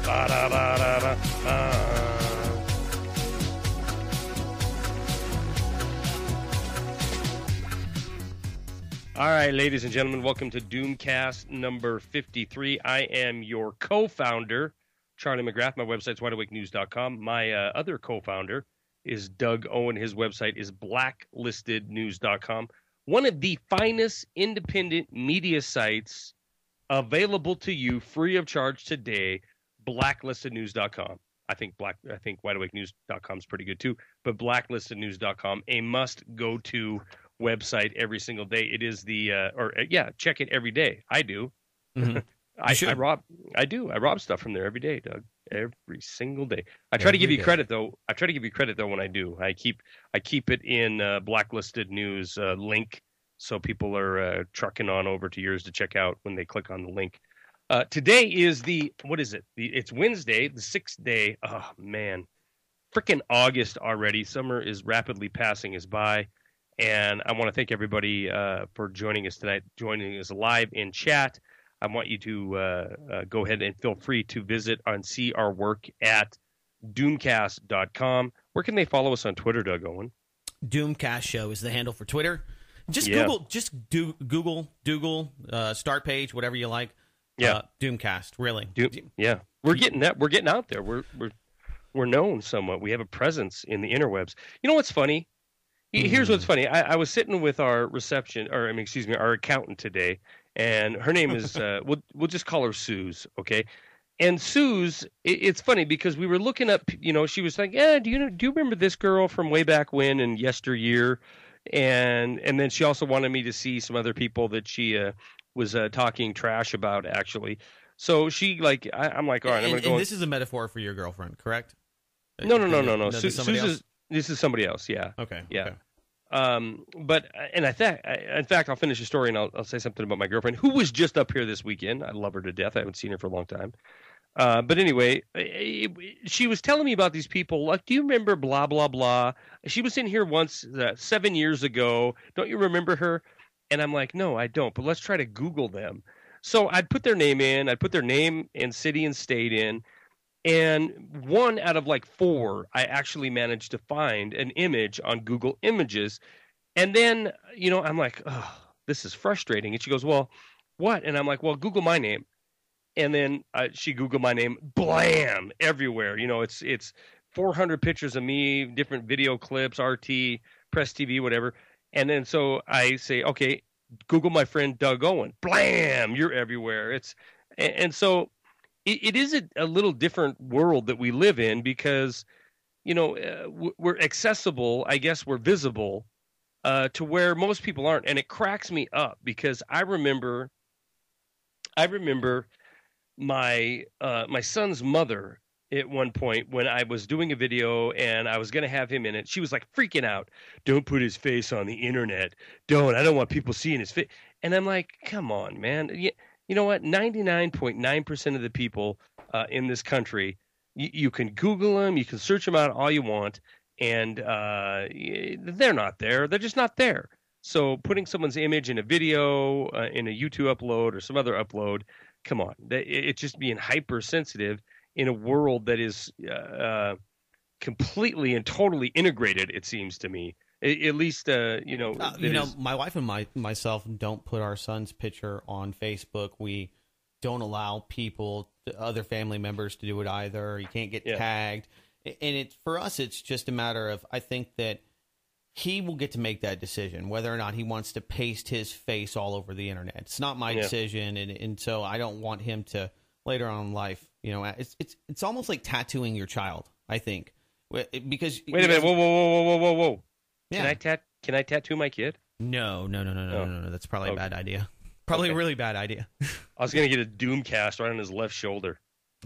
All right, ladies and gentlemen, welcome to Doomcast number 53. I am your co-founder, Charlie McGrath. My website's wideawakenews.com. My other co-founder is Doug Owen. His website is blacklistednews.com. One of the finest independent media sites available to you free of charge today, blacklistednews.com. I think wideawakenews.com is pretty good too, but blacklistednews.com, a must go to website every single day. It is check it every day. I do. Mm-hmm. I rob stuff from there every day, Doug. Every single day. I try to give you credit though when I do. I keep it in blacklisted news link, so people are trucking on over to yours to check out when they click on the link. Today is it's Wednesday, the 6th day. Oh man, freaking August already. Summer is rapidly passing us by. And I want to thank everybody for joining us tonight, joining us live in chat. I want you to go ahead and feel free to visit and see our work at Doomcast.com. Where can they follow us on Twitter, Doug Owen? Doomcast Show is the handle for Twitter. Google, start page, whatever you like. Yeah, Doomcast, really. We're getting that. We're getting out there. We're known somewhat. We have a presence in the interwebs. You know what's funny? Here's what's funny. I was sitting with our our accountant today, and her name is, we'll just call her Suze, okay? And Suze, it's funny because we were looking up, she was like, do you remember this girl from way back when and yesteryear? And then she also wanted me to see some other people that she was talking trash about, actually. So she, I'm like, all right, I'm going to go. And this is a metaphor for your girlfriend, correct? No. This is somebody else. Yeah. Okay. Yeah. Okay. But in fact, I'll finish the story and I'll say something about my girlfriend, who was just up here this weekend. I love her to death. I haven't seen her for a long time. But anyway, she was telling me about these people. Like, do you remember blah, blah, blah? She was in here once 7 years ago. Don't you remember her? And I'm like, no, I don't. But let's try to Google them. So I'd put their name in. I'd put their name and city and state in. And 1 out of 4, I actually managed to find an image on Google Images. And then, I'm like, oh, this is frustrating. And she goes, well, what? And I'm like, well, Google my name. And then she Googled my name, blam, everywhere. It's 400 pictures of me, different video clips, RT, Press TV, whatever. And then so I say, okay, Google my friend Doug Owen. Blam, you're everywhere. And so it is a little different world that we live in because, we're accessible. I guess we're visible to where most people aren't. And it cracks me up because I remember my son's mother at one point when I was doing a video and I was going to have him in it. She was like freaking out. Don't put his face on the internet. I don't want people seeing his face. And I'm like, come on, man. You know what? 99.9% of the people in this country, you can Google them, you can search them out all you want, and they're not there. They're just not there. So putting someone's image in a video, in a YouTube upload or some other upload, come on. It's just being hypersensitive in a world that is completely and totally integrated, it seems to me. At least, my wife and myself don't put our son's picture on Facebook. We don't allow other family members to do it either. You can't get tagged. And for us, it's just a matter of, I think that he will get to make that decision, whether or not he wants to paste his face all over the internet. It's not my decision. And so I don't want him to later on in life, it's almost like tattooing your child, I think. Because wait a minute. Whoa. Yeah. Can I tattoo my kid? No. That's probably a bad idea. Probably a really bad idea. I was going to get a Doomcast right on his left shoulder.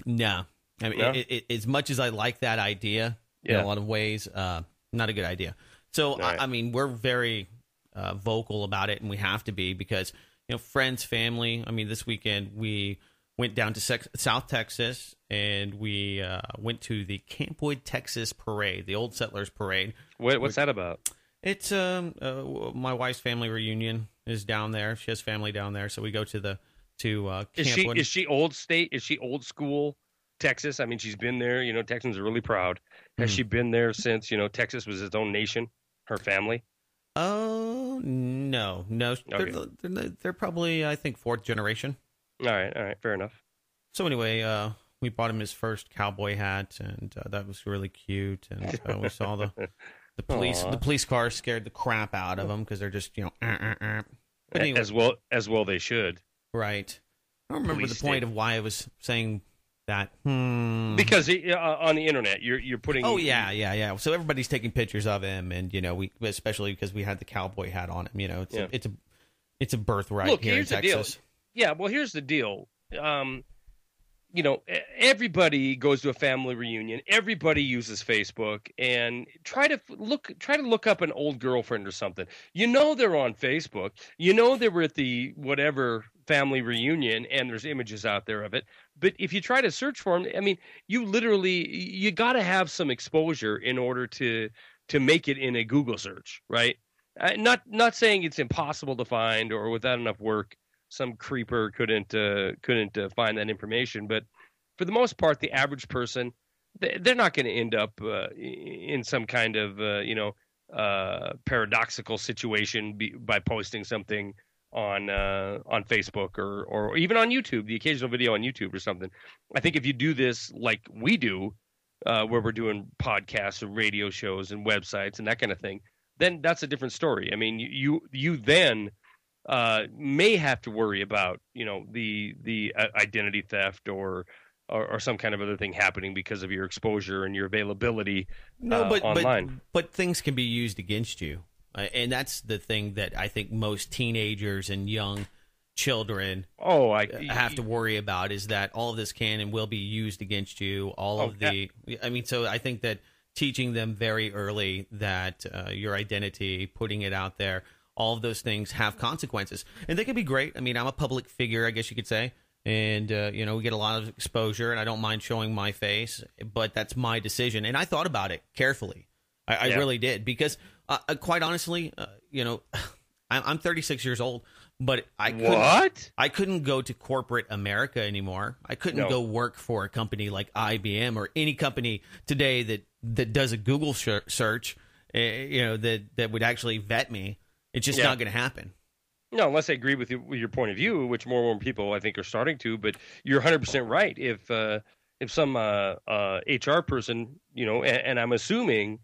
No. I mean, as much as I like that idea in a lot of ways, not a good idea. So, right. I mean, we're very vocal about it, and we have to be because, friends, family. I mean, this weekend we went down to South Texas, and we went to the Camp Wood, Texas parade, the Old Settlers Parade. What's that about? It's my wife's family reunion is down there. She has family down there, so we go to Camp Wood. Is she old state? Is she old school? Texas. I mean, she's been there. Texans are really proud. Has she been there since Texas was its own nation? Her family? Oh no. Okay. They're probably, I think, 4th generation. All right, fair enough. So anyway, we bought him his first cowboy hat, and that was really cute. And we saw the police car scared the crap out of them because they're just But anyway, as well they should. Right. I don't remember the point of why I was saying that. Because on the internet, you're putting. Oh yeah. So everybody's taking pictures of him, and we especially because we had the cowboy hat on him. It's a birthright. Look, here here's in Texas. The deal. Yeah, well, here's the deal. Everybody goes to a family reunion. Everybody uses Facebook, and try to look up an old girlfriend or something. They're on Facebook. They were at the whatever family reunion, and there's images out there of it. But if you try to search for them, I mean, you got to have some exposure in order to make it in a Google search, right? Not saying it's impossible to find or without enough work. Some creeper couldn't find that information, but for the most part, the average person, they're not going to end up in some kind of paradoxical situation by posting something on Facebook or even on YouTube, the occasional video on YouTube or something. I think if you do this like we do, where we're doing podcasts and radio shows and websites and that kind of thing, then that's a different story. I mean, you then may have to worry about the identity theft or some kind of other thing happening because of your exposure and your availability online. But things can be used against you, and that's the thing that I think most teenagers and young children have to worry about, is that all of this can and will be used against you. So I think that teaching them very early that your identity, putting it out there, all of those things have consequences, and they can be great. I mean, I'm a public figure, I guess you could say, and we get a lot of exposure, and I don't mind showing my face, but that's my decision. And I thought about it carefully. I really did, because quite honestly, I'm 36 years old, but I couldn't go to corporate America anymore. I couldn't go work for a company like IBM or any company today that does a Google search, that would actually vet me. It's just not going to happen. No, unless I agree with your point of view, which more and more people I think are starting to. But you're 100% right. If some HR person, and I'm assuming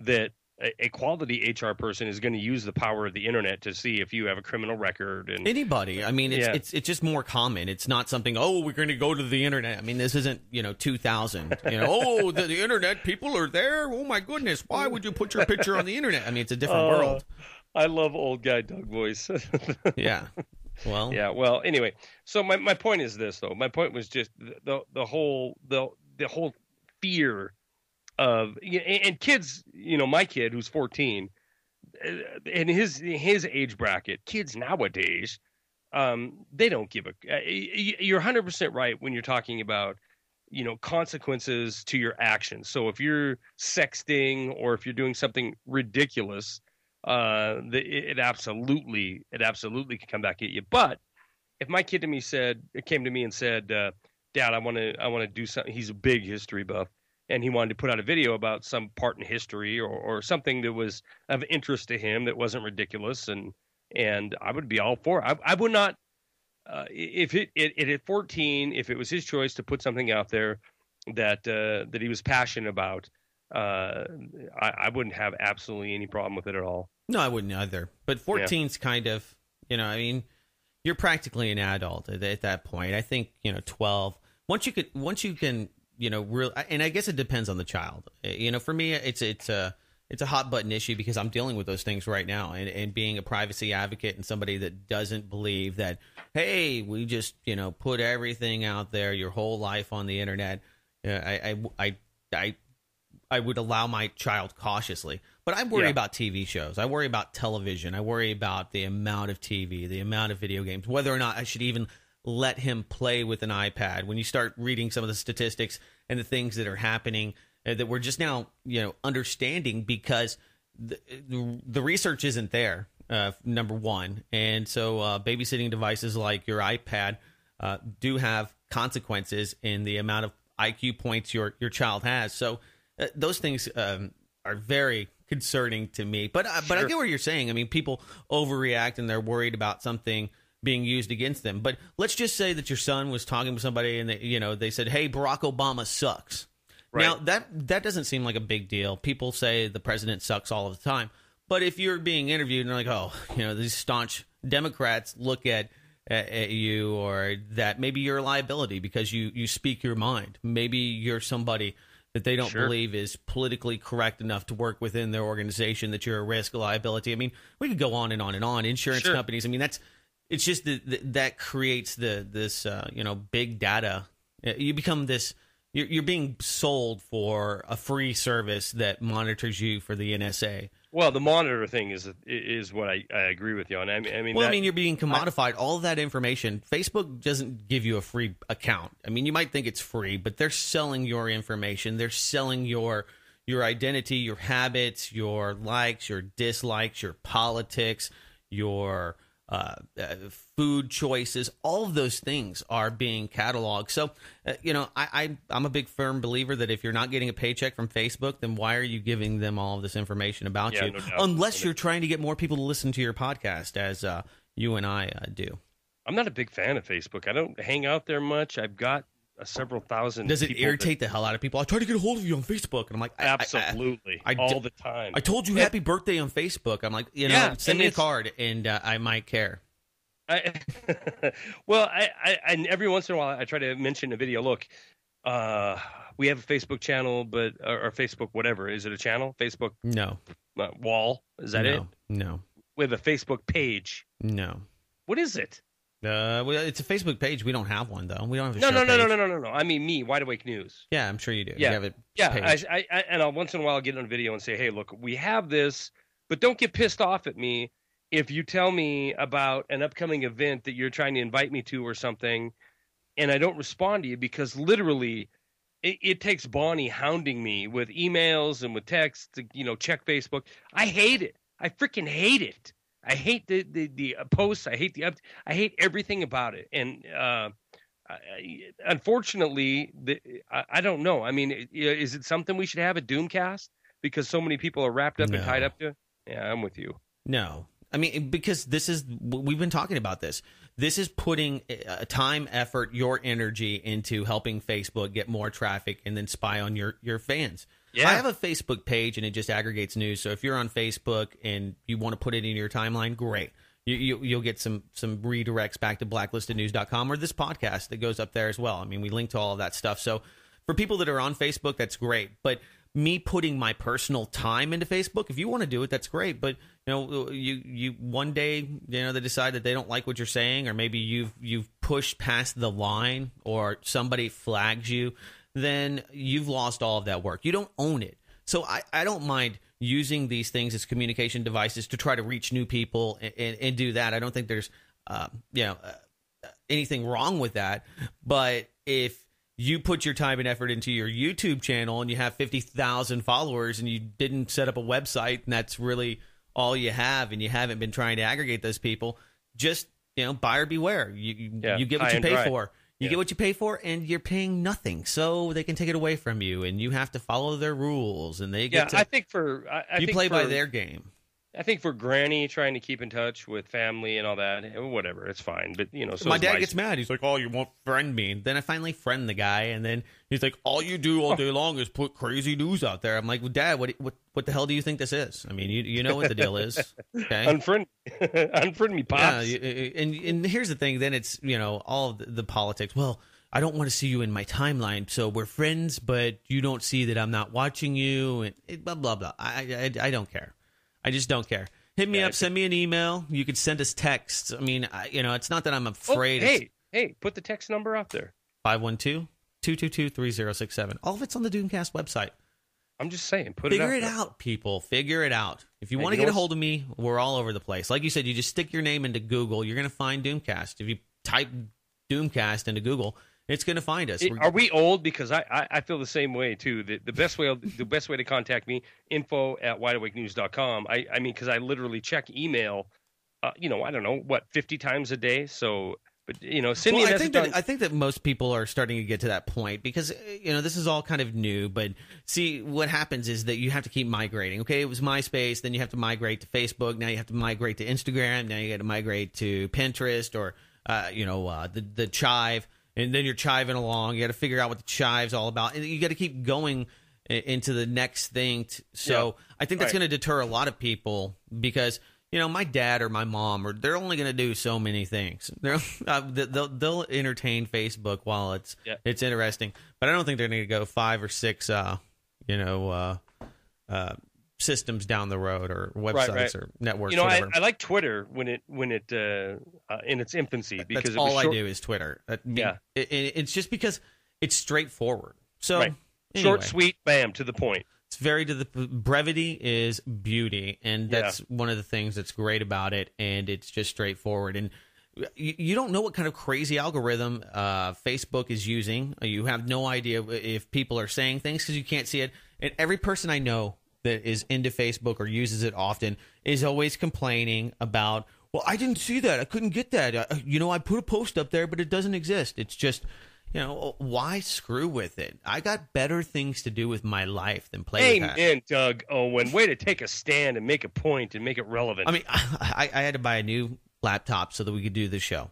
that a quality HR person is going to use the power of the internet to see if you have a criminal record. And anybody. I mean, it's just more common. It's not something, we're going to go to the internet. I mean, this isn't 2000. The internet, people are there. Oh my goodness, why would you put your picture on the internet? I mean, it's a different world. I love old guy Doug voice. Yeah. Well. Yeah. Well. Anyway, so my point is this, though. My point was just the whole fear of, and kids. My kid who's 14, in his age bracket, kids nowadays, they don't give a. You're 100% right when you're talking about consequences to your actions. So if you're sexting or if you're doing something ridiculous, it absolutely can come back at you. But if my kid came to me and said, Dad, I want to do something. He's a big history buff, and he wanted to put out a video about some part in history or something that was of interest to him that wasn't ridiculous, and I would be all for it. I would not, if it at 14, if it was his choice to put something out there that he was passionate about, I wouldn't have absolutely any problem with it at all. No, I wouldn't either. But 14's kind of, I mean, you're practically an adult at that point. I think 12. Once you can, real, and I guess it depends on the child. For me, it's a hot button issue because I'm dealing with those things right now, and being a privacy advocate and somebody that doesn't believe that, hey, we just put everything out there, your whole life on the internet. I would allow my child cautiously, but I worry about TV shows. I worry about television. I worry about the amount of TV, the amount of video games, whether or not I should even let him play with an iPad. When you start reading some of the statistics and the things that are happening that we're just now, understanding because the research isn't there, number one. And so babysitting devices like your iPad do have consequences in the amount of IQ points your child has. So those things are very concerning to me. But I get what you're saying. I mean, people overreact and they're worried about something being used against them. But let's just say that your son was talking with somebody and they said, "Hey, Barack Obama sucks." Right. Now, that doesn't seem like a big deal. People say the president sucks all of the time. But if you're being interviewed and they're like, "Oh, these staunch Democrats look at you," or that maybe you're a liability because you speak your mind. Maybe you're somebody that they don't believe is politically correct enough to work within their organization, that you're a risk, a liability. I mean, we could go on and on and on. Insurance companies, I mean, it's just that creates this big data. You become this. You're being sold for a free service that monitors you for the NSA. Well, the monitor thing is what I agree with you on. I mean, you're being commodified. All of that information. Facebook doesn't give you a free account. I mean, you might think it's free, but they're selling your information. They're selling your identity, your habits, your likes, your dislikes, your politics, your food choices. All of those things are being cataloged. So, I'm a big firm believer that if you're not getting a paycheck from Facebook, then why are you giving them all of this information about you? No doubt. Unless you're trying to get more people to listen to your podcast, as you and I do. I'm not a big fan of Facebook. I don't hang out there much. I've got several thousand. Does it irritate the hell out of people? I try to get a hold of you on Facebook, and I'm like, absolutely, all the time. I told you happy birthday on Facebook. I'm like, send me a card, and I might care. Well, I every once in a while I try to mention a video. Look, we have a Facebook channel, but or Facebook whatever. Is it a channel? Facebook? No. Wall? Is that it? No. We have a Facebook page. No. What is it? It's a Facebook page. We don't have one though. We don't have a No. I mean, me, Wide Awake News. Yeah, I'm sure you do. Yeah, you have a page. And once in a while I'll get on a video and say, "Hey, look, we have this, but don't get pissed off at me if you tell me about an upcoming event that you're trying to invite me to or something, and I don't respond to you because literally it takes Bonnie hounding me with emails and with texts to check Facebook. I hate it. I freaking hate it." I hate the posts. I hate I hate everything about it. And unfortunately, I don't know. I mean, is it something we should have a Doomcast because so many people are wrapped up and tied up to? Yeah, I'm with you. No. I mean, because we've been talking about this. This is putting time, effort, your energy into helping Facebook get more traffic and then spy on your fans. Yeah. I have a Facebook page and it just aggregates news. So if you're on Facebook and you want to put it in your timeline, great. You'll get some redirects back to blacklistednews.com or this podcast that goes up there as well. I mean, we link to all of that stuff. So for people that are on Facebook, that's great. But me putting my personal time into Facebook, if you want to do it, that's great. But you one day they decide that they don't like what you're saying, or maybe you've pushed past the line, or somebody flags you, then you've lost all of that work. You don't own it. So I don't mind using these things as communication devices to try to reach new people and do that. I don't think there's anything wrong with that. But if you put your time and effort into your YouTube channel and you have 50,000 followers and you didn't set up a website and that's really all you have, and you haven't been trying to aggregate those people, just buyer beware. You get what you pay for. You get what you pay for, and you're paying nothing, so they can take it away from you, and you have to follow their rules, and they get to. I think you play by their game. I think for Granny trying to keep in touch with family and all that, whatever, it's fine. But so my dad gets mad. He's like, "Oh, you won't friend me." And then I finally friend the guy, and then he's like, "All you do all day long is put crazy news out there." I'm like, well, "Dad, what the hell do you think this is? I mean, you know what the deal is." Okay, unfriend me, pops. Yeah, and here's the thing. Then it's all of the politics. Well, I don't want to see you in my timeline, so we're friends, but you don't see that I'm not watching you, and blah blah blah. I don't care. I just don't care. Hit me up. Send me an email. You could send us texts. I mean, it's not that I'm afraid. Hey, put the text number out there. 512-222-3067. All of it's on the Doomcast website. I'm just saying, Figure it out, people. Figure it out. If you want to get a hold of me, we're all over the place. Like you said, you just stick your name into Google. You're going to find Doomcast. If you type Doomcast into Google, it's going to find us. Are we old? Because I feel the same way too. The best way to contact me, info@wideawakenews.com. I mean, because I literally check email, I don't know, 50 times a day. So, But send me a message. I think that most people are starting to get to that point because this is all kind of new. But see, what happens is that you have to keep migrating. Okay, it was MySpace, then you have to migrate to Facebook. Now you have to migrate to Instagram. Now you got to migrate to Pinterest or the Chive, and then you're chiving along. You got to figure out what the Chive's all about, and you got to keep going into the next thing. I think that's going to deter a lot of people because. My dad or my mom, they're only going to do so many things. They'll entertain Facebook while it's interesting, but I don't think they're going to go 5 or 6, systems down the road or websites or networks. I like Twitter when it in its infancy because that's all I do is Twitter. It's just because it's straightforward. So anyway. Short, sweet, bam, to the point. It's very to the brevity is beauty, and that's one of the things that's great about it. And it's just straightforward. And you don't know what kind of crazy algorithm Facebook is using. You have no idea if people are saying things because you can't see it. And every person I know that is into Facebook or uses it often is always complaining about, well, I didn't see that. I couldn't get that. I put a post up there, but it doesn't exist. It's just. Why screw with it? I got better things to do with my life than play with that. Amen, Doug Owen. Way to take a stand and make a point and make it relevant. I mean, I had to buy a new laptop so that we could do this show.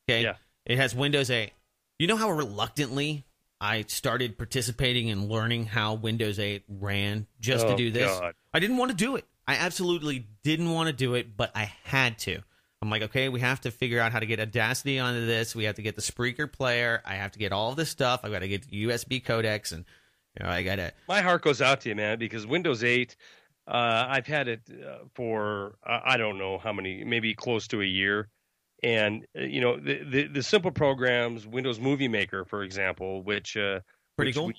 Okay? Yeah. It has Windows 8. You know how reluctantly I started participating in learning how Windows 8 ran just to do this? God. I didn't want to do it. I absolutely didn't want to do it, but I had to. I'm like, okay, we have to figure out how to get Audacity onto this. We have to get the Spreaker player. I have to get all this stuff. I've got to get the USB codecs, and I got to. My heart goes out to you, man, because Windows 8, I've had it for I don't know how many, maybe close to a year, and the simple programs, Windows Movie Maker, for example, which pretty cool.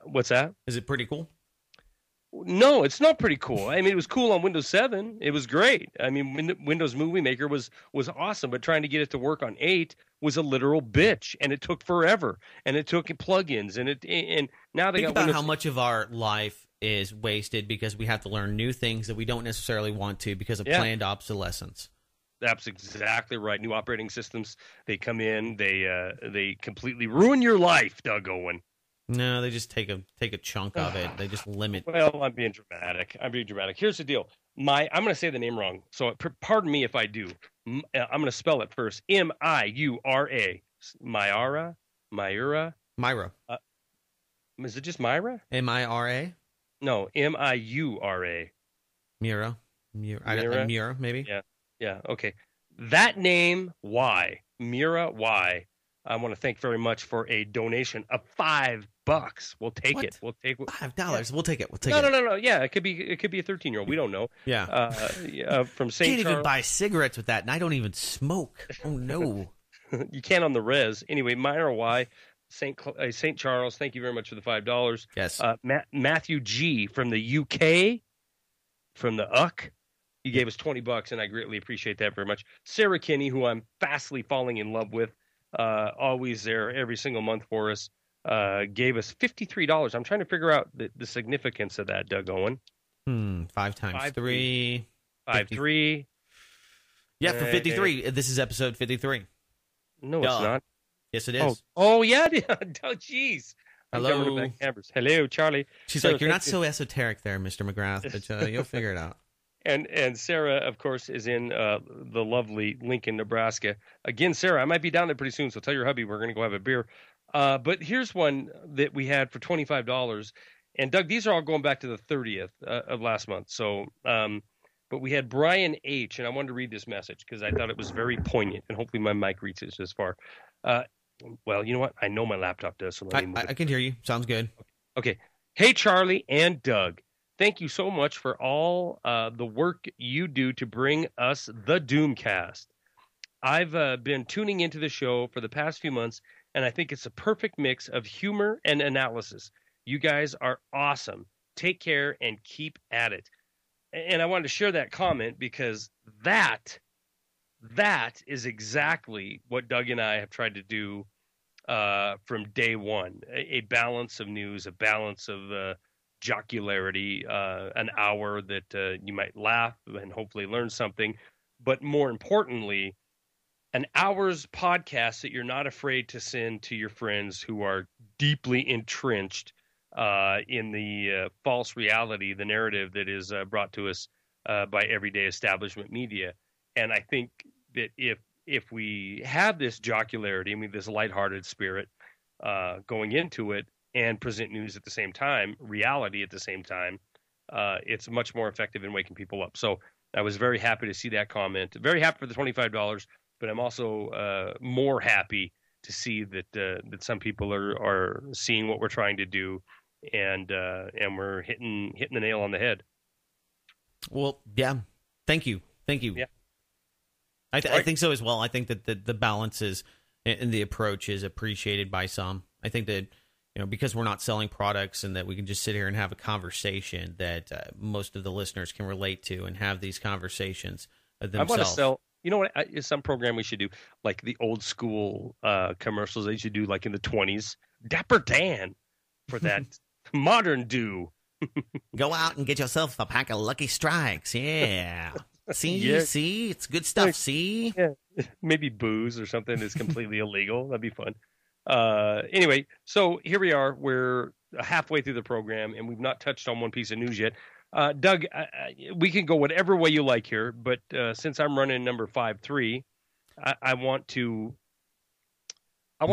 What's that? Is it pretty cool? No, it's not pretty cool. I mean, it was cool on Windows 7. It was great. I mean, Windows Movie Maker was awesome, but trying to get it to work on 8 was a literal bitch, and it took forever, and it took plugins, and now they Think got about Windows... how much of our life is wasted because we have to learn new things that we don't necessarily want to because of planned obsolescence. That's exactly right. New operating systems, they come in, they completely ruin your life, Doug Owen. No, they just take a chunk of it. They just limit. Well, I'm being dramatic. Here's the deal. I'm going to say the name wrong, so pardon me if I do. I'm going to spell it first. Miura. Myra. Is it just Myra? Mira. No, Miura. Mira, maybe. Yeah. Okay. That name, why? Mira, why? I want to thank very much for a donation of $5. We'll take it. We'll take $5. Yeah. We'll take it. No. Yeah, it could be a 13-year-old. We don't know. Yeah. From St. Can't even buy cigarettes with that, and I don't even smoke. Oh no. You can on the res. Anyway, Myra Y. St. Charles. Thank you very much for the $5. Yes. Matthew G. from the UK, from the UK. He gave us $20, and I greatly appreciate that very much. Sarah Kinney, who I'm fastly falling in love with. Always there every single month for us, gave us $53. I'm trying to figure out the significance of that, Doug Owen. 5 times 3. 53. Yeah, for 53. This is episode 53. No, it's not. Yes, it is. Oh yeah. Oh, jeez. Hello. Hello, Charlie. She's like, you're not so esoteric there, Mr. McGrath, but you'll figure it out. And Sarah, of course, is in the lovely Lincoln, Nebraska. Again, Sarah, I might be down there pretty soon, so tell your hubby we're going to go have a beer. But here's one that we had for $25. And, Doug, these are all going back to the 30th of last month. So, but we had Brian H., and I wanted to read this message because I thought it was very poignant, and hopefully my mic reaches this far. Well, you know what? I know my laptop does. So let me I can hear you. Sounds good. Okay. Hey, Charlie and Doug. Thank you so much for all the work you do to bring us the Doomcast. I've been tuning into the show for the past few months, and I think it's a perfect mix of humor and analysis. You guys are awesome. Take care and keep at it. And I wanted to share that comment because that is exactly what Doug and I have tried to do from day one. A balance of news, a balance of jocularity, an hour that you might laugh and hopefully learn something, but more importantly, an hour's podcast that you're not afraid to send to your friends who are deeply entrenched in the false reality, the narrative that is brought to us by everyday establishment media. And I think that if we have this jocularity, I mean, this lighthearted spirit going into it and present news at the same time, reality at the same time, it's much more effective in waking people up. So I was very happy to see that comment. Very happy for the $25, but I'm also more happy to see that some people are seeing what we're trying to do, and we're hitting the nail on the head. Well, yeah. Thank you. Yeah. I think so as well. I think that the balance is and the approach is appreciated by some. I think that, because we're not selling products and that we can just sit here and have a conversation that most of the listeners can relate to and have these conversations themselves. I want to sell. You know what? It's some program we should do, like the old school commercials they should do, like in the 20s. Dapper Dan for that modern do. Go out and get yourself a pack of Lucky Strikes. Yeah. See, Yeah. see, it's good stuff. See, Yeah, maybe booze or something is completely illegal. That'd be fun. Anyway, so here we are. We're halfway through the program, and we've not touched on one piece of news yet. Doug, we can go whatever way you like here, but since I'm running number 5-3, I want to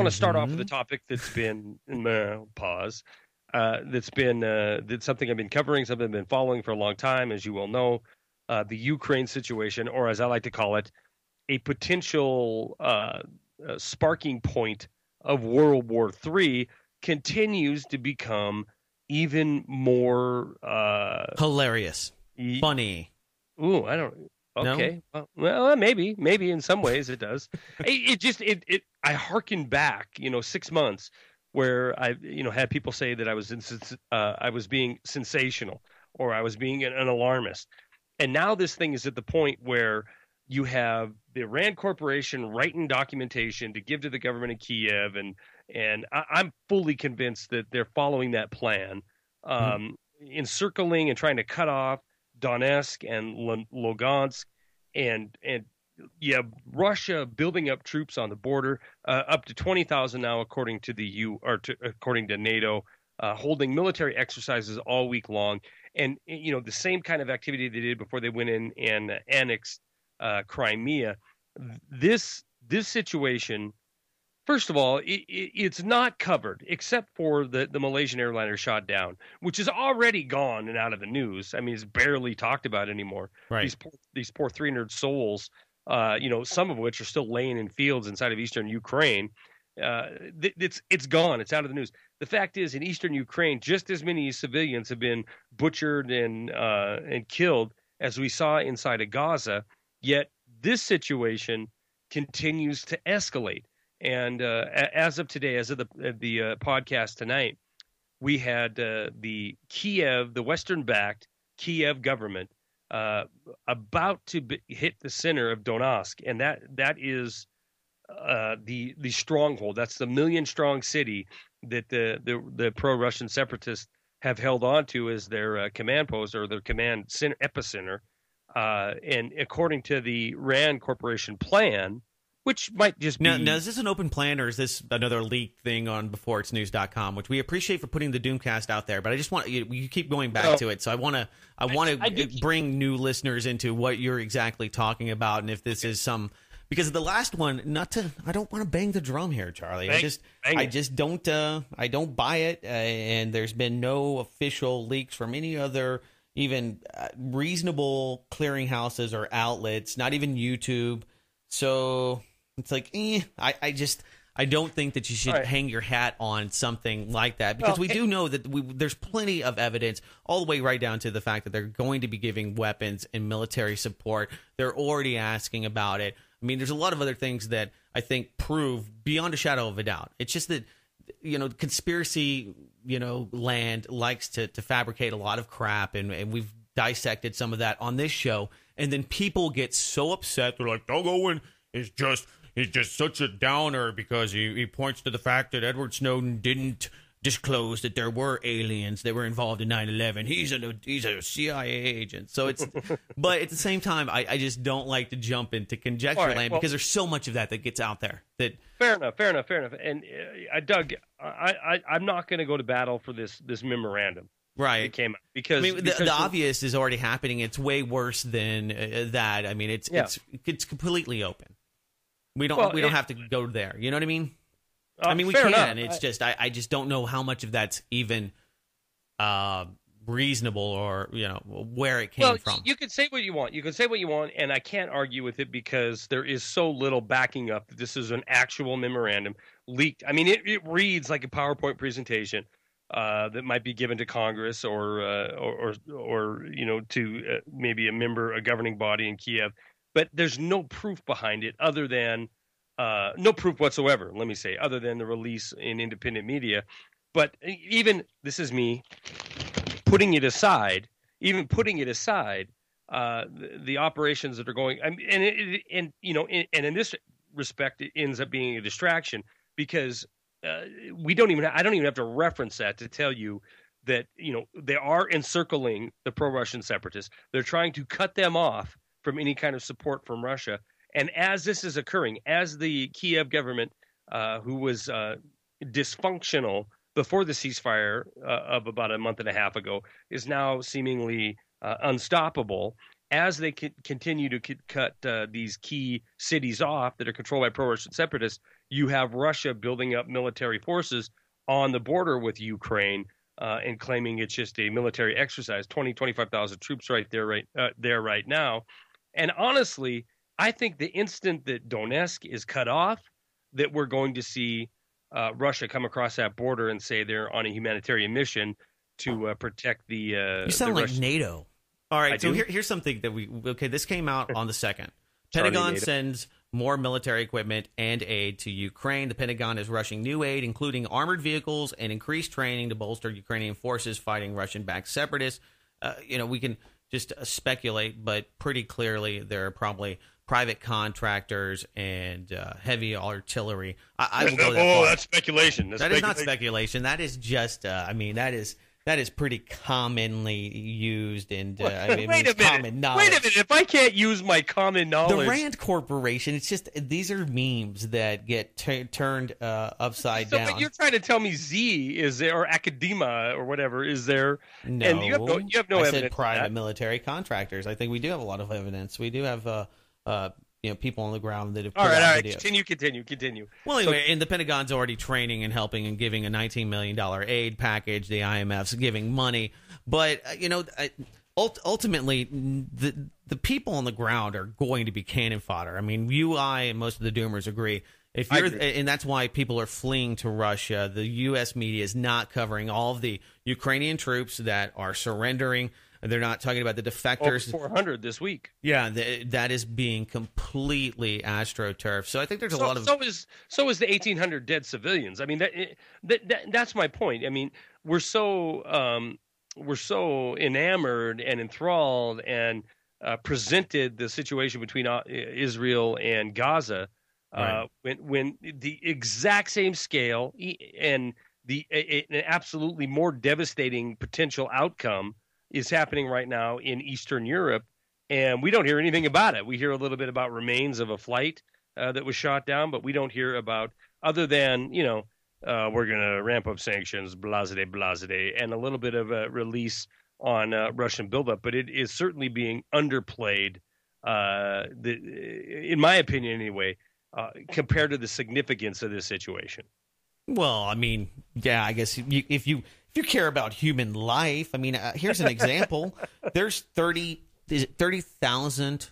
start off with a topic that's been pause. That's something I've been covering, something I've been following for a long time, as you well know. The Ukraine situation, or as I like to call it, a potential sparking point of World War III, continues to become even more hilarious, funny. Ooh, I don't. Okay, no? Well, maybe in some ways it does. I hearken back, 6 months, where I, had people say that I was being sensational, or I was being an alarmist. And now this thing is at the point where you have the Rand Corporation writing documentation to give to the government in Kiev, and I'm fully convinced that they're following that plan, encircling and trying to cut off Donetsk and Lugansk, and you have Russia building up troops on the border, up to 20,000 now, according to according to NATO, holding military exercises all week long. And, the same kind of activity they did before they went in and annexed Crimea. This situation, first of all, it's not covered except for the Malaysian airliner shot down, which is already gone and out of the news. I mean, it's barely talked about anymore. Right. These poor 300 souls, some of which are still laying in fields inside of eastern Ukraine. It's gone. It's out of the news. The fact is, in eastern Ukraine, just as many civilians have been butchered and killed as we saw inside of Gaza. Yet this situation continues to escalate. And as of today, as of the podcast tonight, we had the Western-backed Kiev government about to hit the center of Donetsk, and that is the stronghold. That's the million-strong city that the pro-Russian separatists have held on to as their command post, or their command epicenter. And according to the Rand Corporation plan, which might just be... Now, is this an open plan, or is this another leaked thing on beforeitsnews.com, which we appreciate for putting the Doomcast out there, but I just want you keep going back to it, so I want to bring new listeners into what you're exactly talking about, and if this is some... Because the last one, I don't want to bang the drum here, Charlie. I just don't buy it. And there's been no official leaks from any other even reasonable clearinghouses or outlets, not even YouTube. So it's like, I don't think that you should hang your hat on something like that, because we do know that there's plenty of evidence, all the way right down to the fact that they're going to be giving weapons and military support. They're already asking about it. I mean, there's a lot of other things that I think prove beyond a shadow of a doubt. It's just that, conspiracy, land likes to fabricate a lot of crap, and we've dissected some of that on this show. And then people get so upset. They're like, Doug Owen is just such a downer because he points to the fact that Edward Snowden didn't disclosed that there were aliens that were involved in 9/11. He's a CIA agent. So it's, but at the same time, I just don't like to jump into conjecture land because there's so much of that gets out there. That fair enough. And Doug, I'm not going to go to battle for this memorandum. Right. It came out because the obvious is already happening. It's way worse than that. I mean, it's completely open. We don't have to go there. You know what I mean? I mean, we can. Enough. It's just I just don't know how much of that's even reasonable or where it came from. You can say what you want. And I can't argue with it because there is so little backing up that this is an actual memorandum leaked. I mean, it reads like a PowerPoint presentation that might be given to Congress or to maybe a governing body in Kiev, but there's no proof behind it other than. No proof whatsoever, let me say, other than the release in independent media. But even this is me putting it aside. The operations that are going, and in this respect, it ends up being a distraction because I don't even have to reference that to tell you that they are encircling the pro-Russian separatists. They're trying to cut them off from any kind of support from Russia. And as this is occurring, as the Kiev government, who was dysfunctional before the ceasefire of about a month and a half ago, is now seemingly unstoppable, as they continue to cut these key cities off that are controlled by pro-Russian separatists, you have Russia building up military forces on the border with Ukraine and claiming it's just a military exercise, 25,000 troops right now. And honestly, I think the instant that Donetsk is cut off, that we're going to see Russia come across that border and say they're on a humanitarian mission to protect the. You sound like NATO. All right, so here's something that this came out on the 2nd. Pentagon sends more military equipment and aid to Ukraine. The Pentagon is rushing new aid, including armored vehicles and increased training to bolster Ukrainian forces fighting Russian-backed separatists. We can just speculate, but pretty clearly there are probably private contractors and heavy artillery. I will go that far. That's speculation. That is not speculation. That is just, that is pretty commonly used and common knowledge. Wait a minute. If I can't use my common knowledge. The Rand Corporation, it's just, these are memes that get turned upside down. But you're trying to tell me Z is there, or academia or whatever is there. No. And you have no evidence. I said private military contractors. I think we do have a lot of evidence. We do have people on the ground that have put out videos. Continue. Well, anyway, and the Pentagon's already training and helping and giving a $19 million aid package. The IMF's giving money. But, ultimately, the people on the ground are going to be cannon fodder. I mean, you, I, and most of the Doomers agree. And that's why people are fleeing to Russia. The U.S. media is not covering all of the Ukrainian troops that are surrendering. They're not talking about the defectors. Over 400 this week. Yeah, that is being completely astroturfed. So I think there's a lot of. So is the 1,800 dead civilians. I mean, that's my point. I mean, we're so enamored and enthralled and presented the situation between Israel and Gaza when the exact same scale and an absolutely more devastating potential outcome is happening right now in Eastern Europe, and we don't hear anything about it. We hear a little bit about remains of a flight that was shot down, but we don't hear about, other than, we're going to ramp up sanctions, blasé, and a little bit of a release on Russian buildup. But it is certainly being underplayed, in my opinion anyway, compared to the significance of this situation. Well, I mean, yeah, I guess if you care about human life, I mean, here's an example. There's 30,000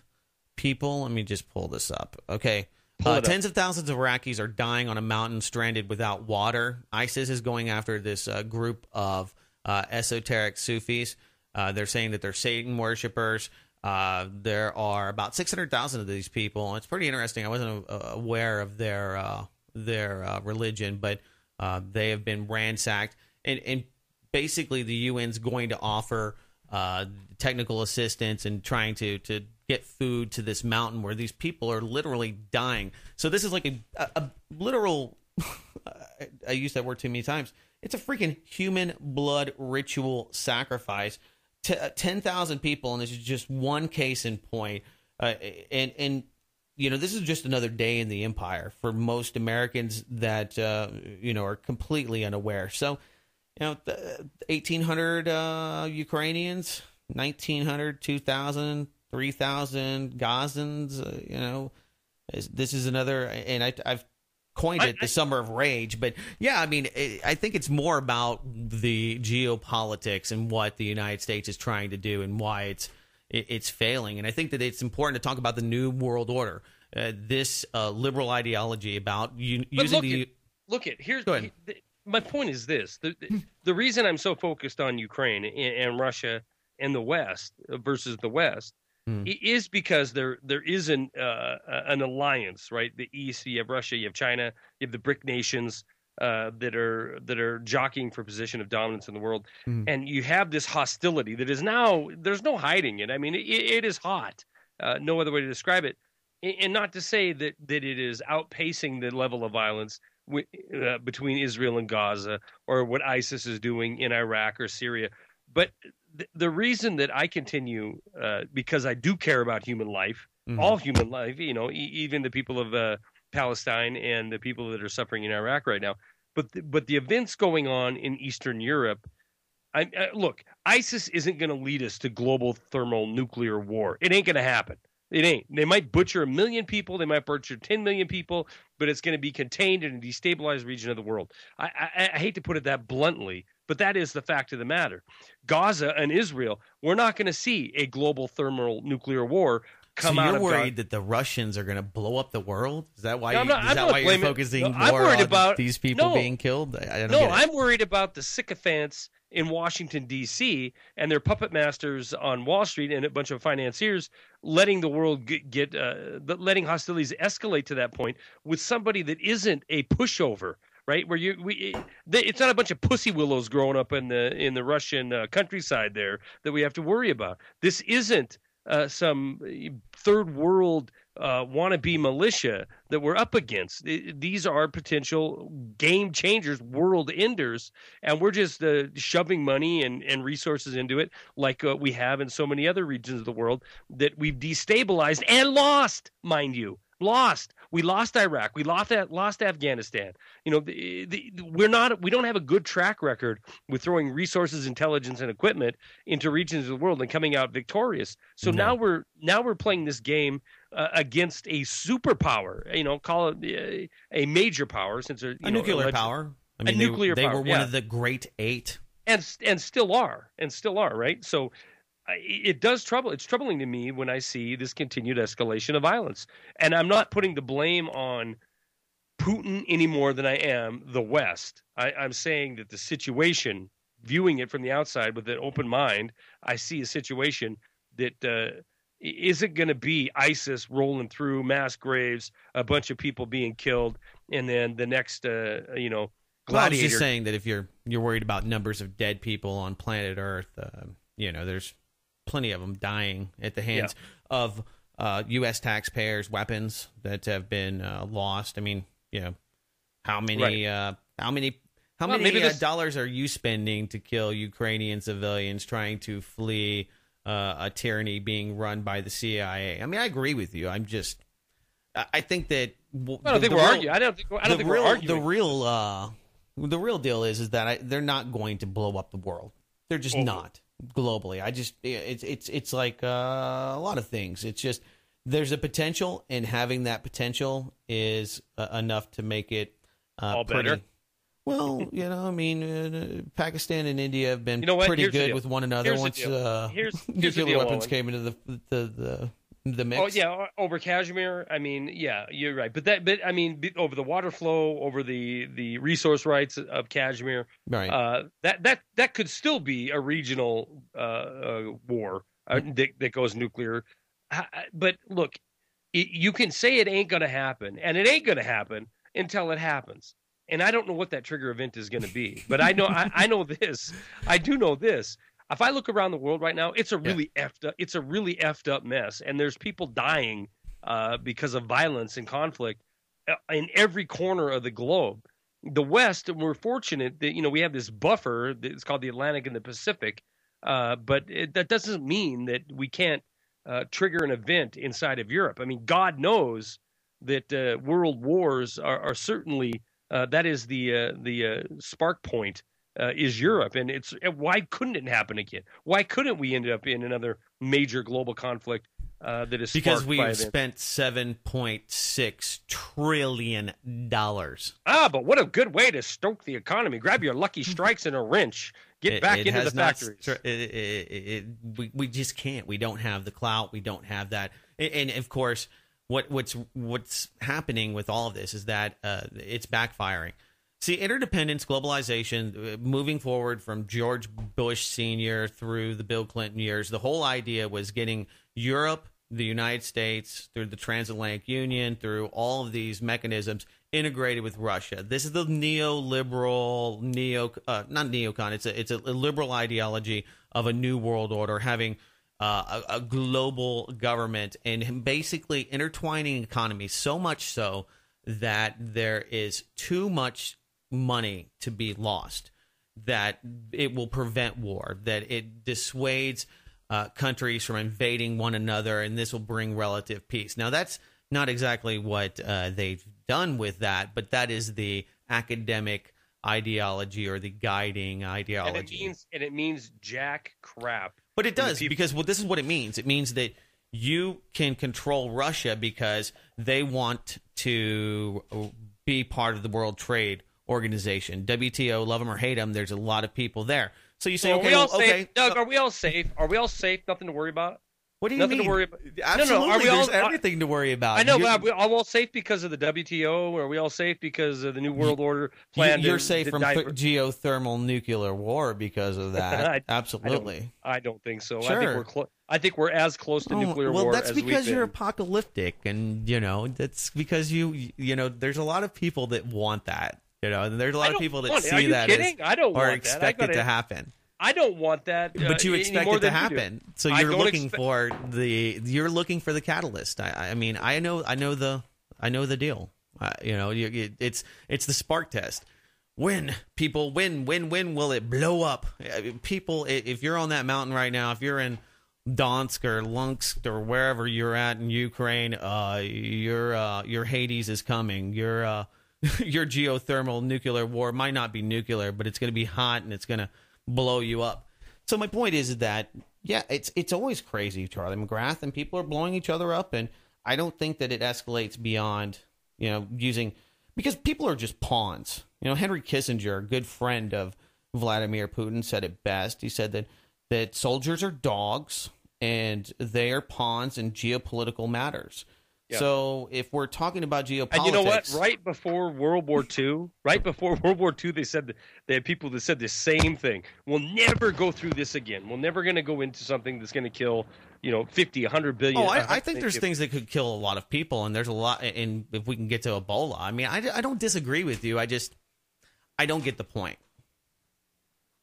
people. Let me just pull this up. Okay. Tens of thousands of Iraqis are dying on a mountain stranded without water. ISIS is going after this group of esoteric Sufis. They're saying that they're Satan worshippers. There are about 600,000 of these people. It's pretty interesting. I wasn't aware of their religion, but they have been ransacked. And basically, the UN's going to offer technical assistance and trying to get food to this mountain where these people are literally dying. So this is like a literal I used that word too many times. It's a freaking human blood ritual sacrifice. 10,000 people, and this is just one case in point. And this is just another day in the empire for most Americans that are completely unaware. So, 1,800 Ukrainians, 1,900, 2,000, 3,000 Gazans. This is another, and I've coined it the summer of rage. But yeah, I mean, I think it's more about the geopolitics and what the United States is trying to do and why it's failing. And I think that it's important to talk about the New World Order, this liberal ideology about using my point is this: the reason I'm so focused on Ukraine and Russia and the West versus the West is because there is an alliance, right? The East, you have Russia, you have China, you have the BRIC nations that are jockeying for position of dominance in the world, and you have this hostility that is now, there's no hiding it. I mean, it is hot. No other way to describe it, and not to say that it is outpacing the level of violence between Israel and Gaza, or what ISIS is doing in Iraq or Syria. But the reason that I continue, because I do care about human life, all human life, even the people of Palestine and the people that are suffering in Iraq right now. But the events going on in Eastern Europe, look, ISIS isn't going to lead us to global thermonuclear war. It ain't going to happen. It ain't. They might butcher 1 million people. They might butcher 10 million people, but it's going to be contained in a destabilized region of the world. I hate to put it that bluntly, but that is the fact of the matter. Gaza and Israel, we're not going to see a global thermonuclear war come out of Gaza. So you're worried that the Russians are going to blow up the world? Is that why, you're focusing more on these people being killed? I'm worried about the sycophants in Washington, D.C., and their puppet masters on Wall Street and a bunch of financiers letting the world letting hostilities escalate to that point with somebody that isn't a pushover, right? Where it's not a bunch of pussy willows growing up in the Russian countryside there that we have to worry about. This isn't some third world wannabe militia that we're up against. These are potential game changers, world enders, and we're just shoving money and resources into it like we have in so many other regions of the world that we've destabilized and lost, mind you. We lost Iraq. We lost Afghanistan. We don't have a good track record with throwing resources, intelligence, and equipment into regions of the world and coming out victorious. So now we're playing this game against a superpower. Call it a major power, since they're a nuclear power. I mean, they were one of the great eight, and still are, right? So. It's troubling to me when I see this continued escalation of violence. And I'm not putting the blame on Putin any more than I am the West. I'm saying that the situation, viewing it from the outside with an open mind, I see a situation that isn't going to be ISIS rolling through mass graves, a bunch of people being killed, and then the next, gladiator. Well, I was just saying that if you're worried about numbers of dead people on planet Earth, there's plenty of them dying at the hands of U.S. taxpayers' weapons that have been lost. I mean, how many dollars are you spending to kill Ukrainian civilians trying to flee a tyranny being run by the CIA? I mean, I agree with you. I think that I don't think we're arguing. I don't think we're arguing. The real deal is that they're not going to blow up the world. They're just not. Globally, it's like a lot of things. It's just there's a potential, and having that potential is enough to make it all better. Well, Pakistan and India have been pretty good with one another once nuclear weapons came into the mix. Oh yeah, over Kashmir. I mean, yeah, you're right. But over the water flow, over the resource rights of Kashmir, right? That could still be a regional war that goes nuclear. But look, you can say it ain't going to happen, and it ain't going to happen until it happens. And I don't know what that trigger event is going to be, but I know I know this. I do know this. If I look around the world right now, it's a really effed up mess, and there's people dying because of violence and conflict in every corner of the globe. The West, we're fortunate that we have this buffer that's called the Atlantic and the Pacific, but that doesn't mean that we can't trigger an event inside of Europe. I mean, God knows that world wars are certainly that is the spark point is Europe, and why couldn't it happen again? Why couldn't we end up in another major global conflict that is because we've spent $7.6 trillion. But what a good way to stoke the economy! Grab your Lucky Strikes and a wrench. Get back into the factories. We just can't. We don't have the clout. We don't have that. And of course, what's happening with all of this is that it's backfiring. See, interdependence, globalization, moving forward from George Bush Sr. through the Bill Clinton years, the whole idea was getting Europe, the United States, through the transatlantic union, through all of these mechanisms, integrated with Russia. This is the neoliberal, not neocon, it's a liberal ideology of a new world order, having a global government and basically intertwining economies, so much so that there is too much money to be lost, that it will prevent war, that it dissuades countries from invading one another, and this will bring relative peace. Now, that's not exactly what they've done with that, but that is the academic ideology or the guiding ideology. And it means jack crap. But it does, because this is what it means. It means that you can control Russia because they want to be part of the World Trade Organization. WTO, love them or hate them, there's a lot of people there. So you say, okay. Doug, are we all safe? Are we all safe? Nothing to worry about? What do you mean? To worry about? Absolutely, there's everything to worry about. I know, but are we all safe because of the WTO? Are we all safe because of the New World Order plan? You're safe from geothermal nuclear war because of that. Absolutely. I don't think so. Sure. I think we're as close to nuclear war as we've been. Well, that's because you're apocalyptic, and that's because you there's a lot of people that want that. And there's a lot of people that see that or expect it to happen. I don't want that. But you expect it to happen. So you're looking for the catalyst. I mean, I know the deal. It's the spark test. When will it blow up? People, if you're on that mountain right now, if you're in Donetsk or Luhansk or wherever you're at in Ukraine, your Hades is coming. Your geothermal nuclear war might not be nuclear, but it's going to be hot and it's going to blow you up. So my point is that, yeah, it's always crazy, Charlie McGrath, and people are blowing each other up, and I don't think that it escalates beyond, using, because people are just pawns. Henry Kissinger, a good friend of Vladimir Putin, said it best. He said that soldiers are dogs, and they are pawns in geopolitical matters. Yeah. So if we're talking about geopolitics, and you know what? Right before World War II, they said they had people that said the same thing. We'll never go through this again. We're never going to go into something that's going to kill, 50, 100 billion. Oh, I think there's things that could kill a lot of people, and there's a lot. And if we can get to Ebola, I mean, I don't disagree with you. I don't get the point.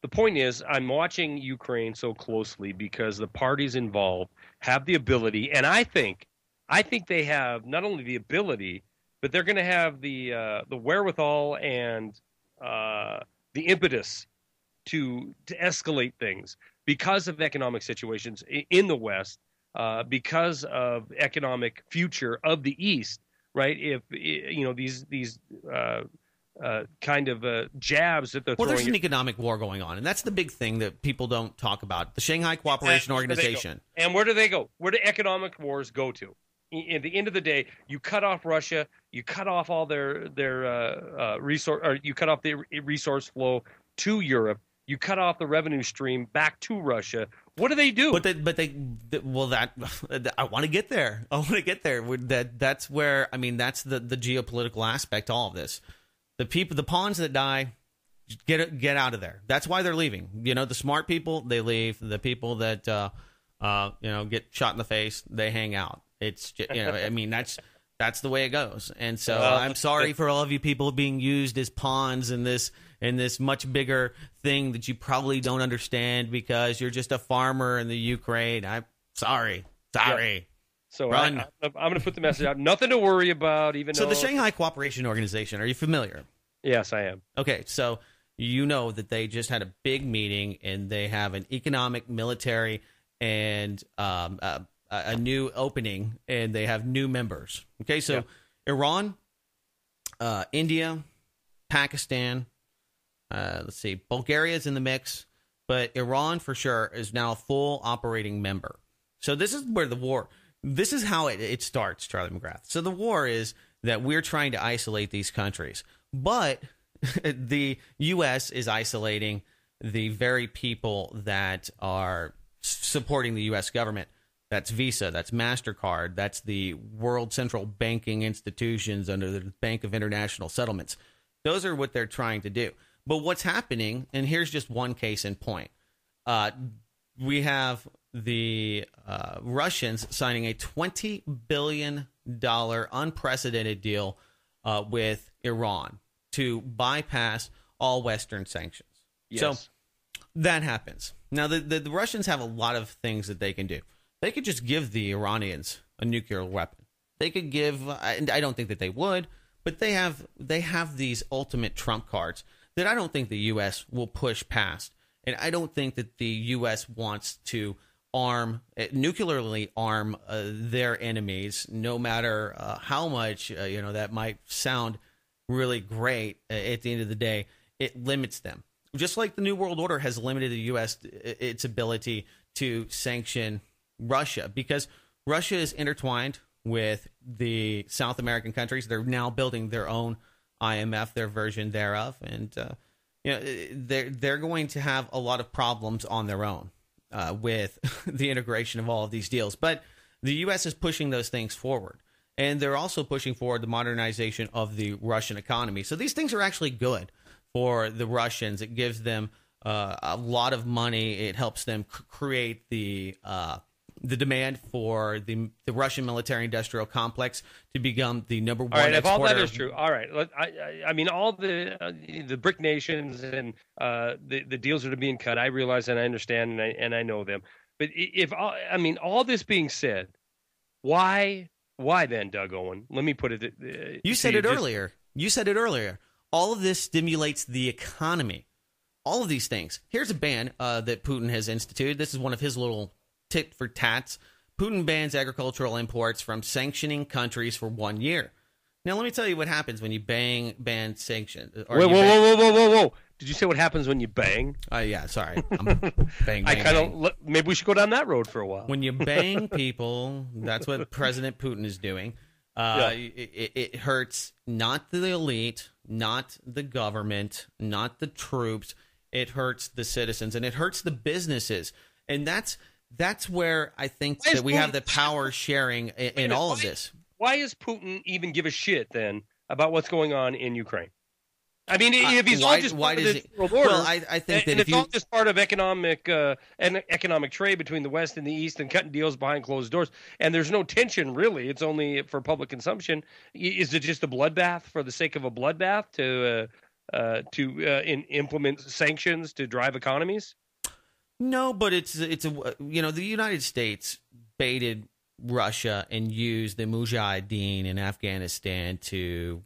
The point is, I'm watching Ukraine so closely because the parties involved have the ability, and I think they have not only the ability, but they're going to have the wherewithal and the impetus to escalate things because of economic situations in the West, because of economic future of the East, right? If these kind of jabs that they're throwing. Well, there's an economic war going on, and that's the big thing that people don't talk about. The Shanghai Cooperation Organization. And where do they go? Where do economic wars go to? At the end of the day, you cut off Russia, you cut off all their resource, or you cut off the resource flow to Europe, you cut off the revenue stream back to Russia. What do they do? I want to get there. That's where, I mean, that's the geopolitical aspect to all of this. The pawns that die, get out of there. That's why they're leaving. The smart people, they leave. The people that get shot in the face, they hang out. It's just, I mean, that's the way it goes. And so I'm sorry for all of you people being used as pawns in this much bigger thing that you probably don't understand because you're just a farmer in the Ukraine. I'm sorry. Yeah. So I'm going to put the message out. Nothing to worry about. So the Shanghai Cooperation Organization, are you familiar? Yes, I am. Okay, so you know that they just had a big meeting, and they have an economic, military, and a new opening, and they have new members. Okay, so Iran, India, Pakistan, let's see, Bulgaria is in the mix, but Iran for sure is now a full operating member. So this is where the war, this is how it starts, Charlie McGrath. So the war is that we're trying to isolate these countries, but the U.S. is isolating the very people that are supporting the U.S. government. That's Visa, that's MasterCard, that's the world central banking institutions under the Bank of International Settlements. Those are what they're trying to do. But what's happening, and here's just one case in point. We have the Russians signing a $20 billion unprecedented deal with Iran to bypass all Western sanctions. Yes. So that happens. Now, the Russians have a lot of things that they can do. They could just give the Iranians a nuclear weapon. They could give, and I don't think that they would, but they have these ultimate trump cards that I don't think the U.S. will push past. And I don't think that the U.S. wants to nuclearly arm their enemies, no matter how much that might sound really great. At the end of the day, it limits them. Just like the New World Order has limited the U.S. its ability to sanction Russia, because Russia is intertwined with the South American countries. They're now building their own IMF, their version thereof, and they're going to have a lot of problems on their own with the integration of all of these deals. But the U.S. is pushing those things forward, and they're also pushing forward the modernization of the Russian economy. So these things are actually good for the Russians. It gives them a lot of money. It helps them create the demand for the Russian military-industrial complex to become the number one exporter. All right, if all that is true, all right. I mean, all the BRIC nations and the deals that are being cut, I realize and I understand and I know them. But all this being said, why then, Doug Owen? Let me put it. You said it earlier. You said it earlier. All of this stimulates the economy. All of these things. Here's a ban that Putin has instituted. This is one of his little tit for tats. Putin bans agricultural imports from sanctioning countries for 1 year. Now, let me tell you what happens when you ban sanctions. Whoa. Did you say what happens when you bang? Yeah, sorry. I'm bang. Maybe we should go down that road for a while. When you bang people, that's what President Putin is doing. It hurts not the elite, not the government, not the troops. It hurts the citizens, and it hurts the businesses. And that's where I think that we have the power sharing in all of this. Why does Putin even give a shit then about what's going on in Ukraine? I mean, if he's all just part of this world order, well, I think that if it's all just part of economic trade between the West and the East and cutting deals behind closed doors, and there's no tension really, it's only for public consumption. Is it just a bloodbath for the sake of a bloodbath to implement sanctions to drive economies? No, but it's the United States baited Russia and used the Mujahideen in Afghanistan to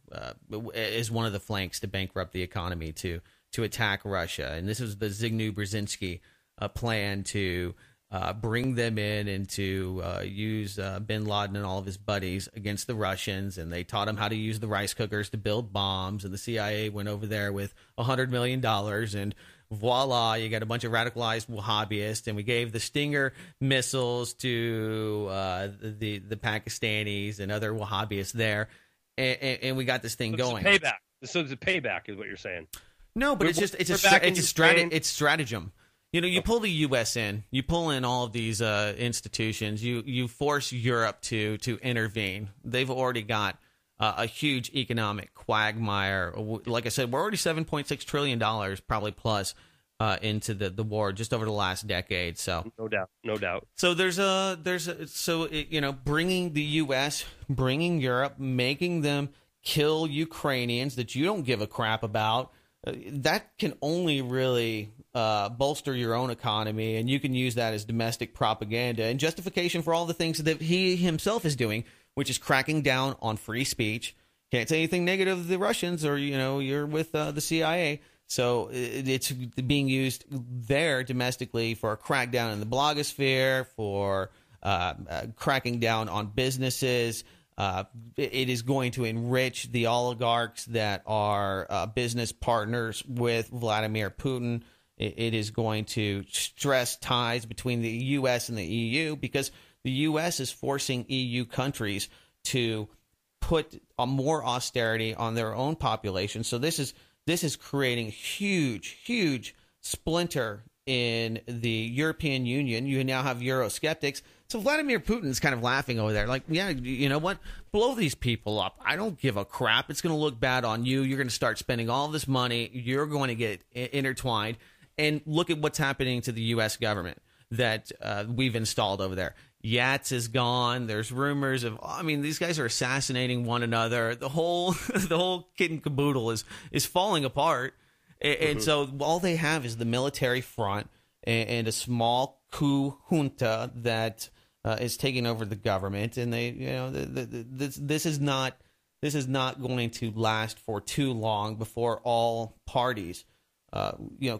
as one of the flanks to bankrupt the economy to attack Russia, and this was the Zbigniew Brzezinski plan to bring them in and to use bin Laden and all of his buddies against the Russians, and they taught them how to use the rice cookers to build bombs, and the CIA went over there with $100 million, and voila, you got a bunch of radicalized Wahhabis, and we gave the Stinger missiles to the Pakistanis and other Wahhabis there, and we got this thing going. It's a payback. So it's a payback, is what you're saying. No, but it's stratagem. You pull the U.S. in, you pull in all of these institutions, you force Europe to intervene. They've already got a huge economic quagmire. Like I said, we're already $7.6 trillion, probably plus, into the war just over the last decade. So no doubt. So bringing the U.S., bringing Europe, making them kill Ukrainians that you don't give a crap about. that can only really bolster your own economy, and you can use that as domestic propaganda and justification for all the things that he himself is doing, which is cracking down on free speech. Can't say anything negative of the Russians, or you're with the CIA. So it's being used there domestically for a crackdown in the blogosphere, for cracking down on businesses. It is going to enrich the oligarchs that are business partners with Vladimir Putin. It is going to stress ties between the U.S. and the EU, because the U.S. is forcing EU countries to put more austerity on their own population. So this is creating huge splinter in the European Union. You now have Eurosceptics. So Vladimir Putin's kind of laughing over there, like, yeah, you know what? Blow these people up. I don't give a crap. It's going to look bad on you. You're going to start spending all this money. You're going to get intertwined. And look at what's happening to the U.S. government that we've installed over there. Yats is gone. There's rumors of, these guys are assassinating one another. The whole kit and caboodle is falling apart. And so all they have is the military front and a small coup junta that is taking over the government. And they, this is not going to last for too long before all parties,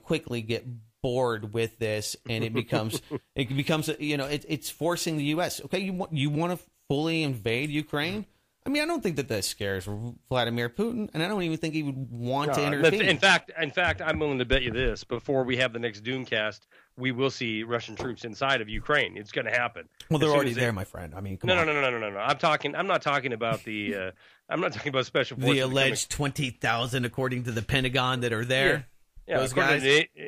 quickly get bored with this, and it becomes it's forcing the U.S. Okay, you want to fully invade Ukraine? I don't think that scares Vladimir Putin, and I don't even think he would want to intervene. In fact, I'm willing to bet you this: before we have the next Doomcast, we will see Russian troops inside of Ukraine. It's going to happen. Well, they're already there, my friend. Come on. No. I'm not talking about the. I'm not talking about special forces. The alleged 20,000, according to the Pentagon, that are there. Yeah,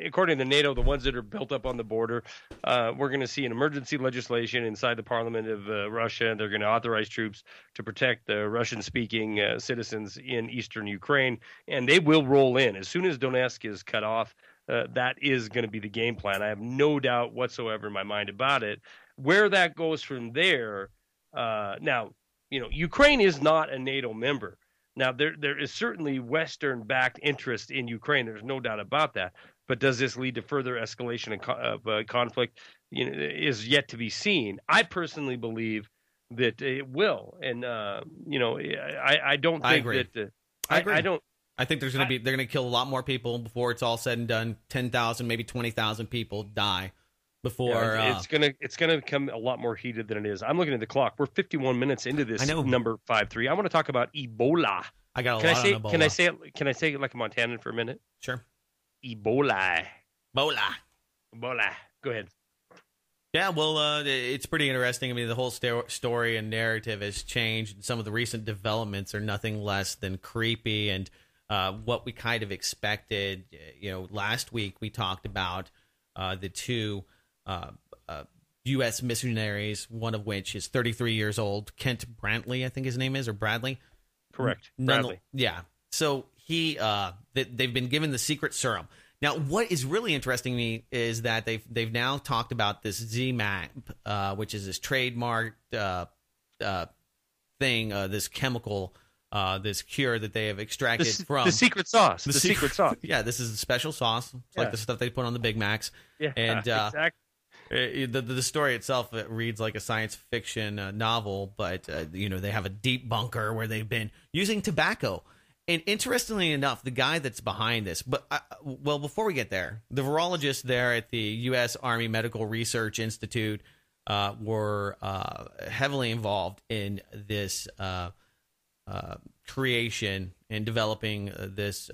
according to NATO, the ones that are built up on the border, we're going to see an emergency legislation inside the parliament of Russia. They're going to authorize troops to protect the Russian-speaking citizens in eastern Ukraine, and they will roll in. As soon as Donetsk is cut off, that is going to be the game plan. I have no doubt whatsoever in my mind about it. Where that goes from there, now, Ukraine is not a NATO member. Now, there is certainly Western-backed interest in Ukraine. There's no doubt about that. But does this lead to further escalation of conflict? Is yet to be seen. I personally believe that it will, and I don't think that. I agree. I don't. I think they're going to kill a lot more people before it's all said and done. 10,000, maybe 20,000 people die before. It's gonna become a lot more heated than it is. I'm looking at the clock. We're 51 minutes into this. Number 5-3. I want to talk about Ebola. I got a lot on Ebola. Can I say it like a Montanan for a minute? Sure. Ebola. Go ahead. Yeah, well, it's pretty interesting. The whole story and narrative has changed. Some of the recent developments are nothing less than creepy, and what we kind of expected. Last week we talked about the two U.S. missionaries, one of which is 33 years old, Kent Brantley, I think his name is, or Bradley. Correct. Bradley. Yeah. So they've been given the secret serum. Now, what is really interesting to me is that they've now talked about this ZMapp, which is this trademarked thing, this chemical, this cure that they have extracted from the secret sauce. The secret sauce. Yeah, this is a special sauce. It's like the stuff they put on the Big Macs. Yeah, and exactly. The story itself, it reads like a science fiction novel, but they have a deep bunker where they've been using tobacco. And interestingly enough, the guy that's behind this, before we get there, the virologists there at the U.S. Army Medical Research Institute were heavily involved in this creation and developing this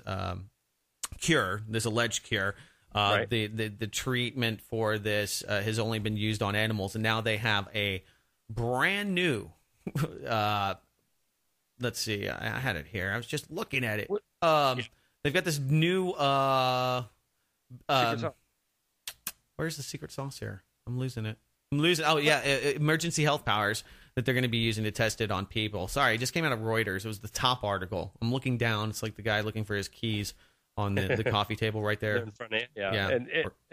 cure, this alleged cure. Right. The treatment for this has only been used on animals, and now they have a brand new. Let's see. I had it here. I was just looking at it. They've got this new. Where's the secret sauce here? I'm losing it. Oh yeah, emergency health powers that they're going to be using to test it on people. Sorry, it just came out of Reuters. It was the top article. I'm looking down. It's like the guy looking for his keys on the coffee table right there. In front of it. Yeah.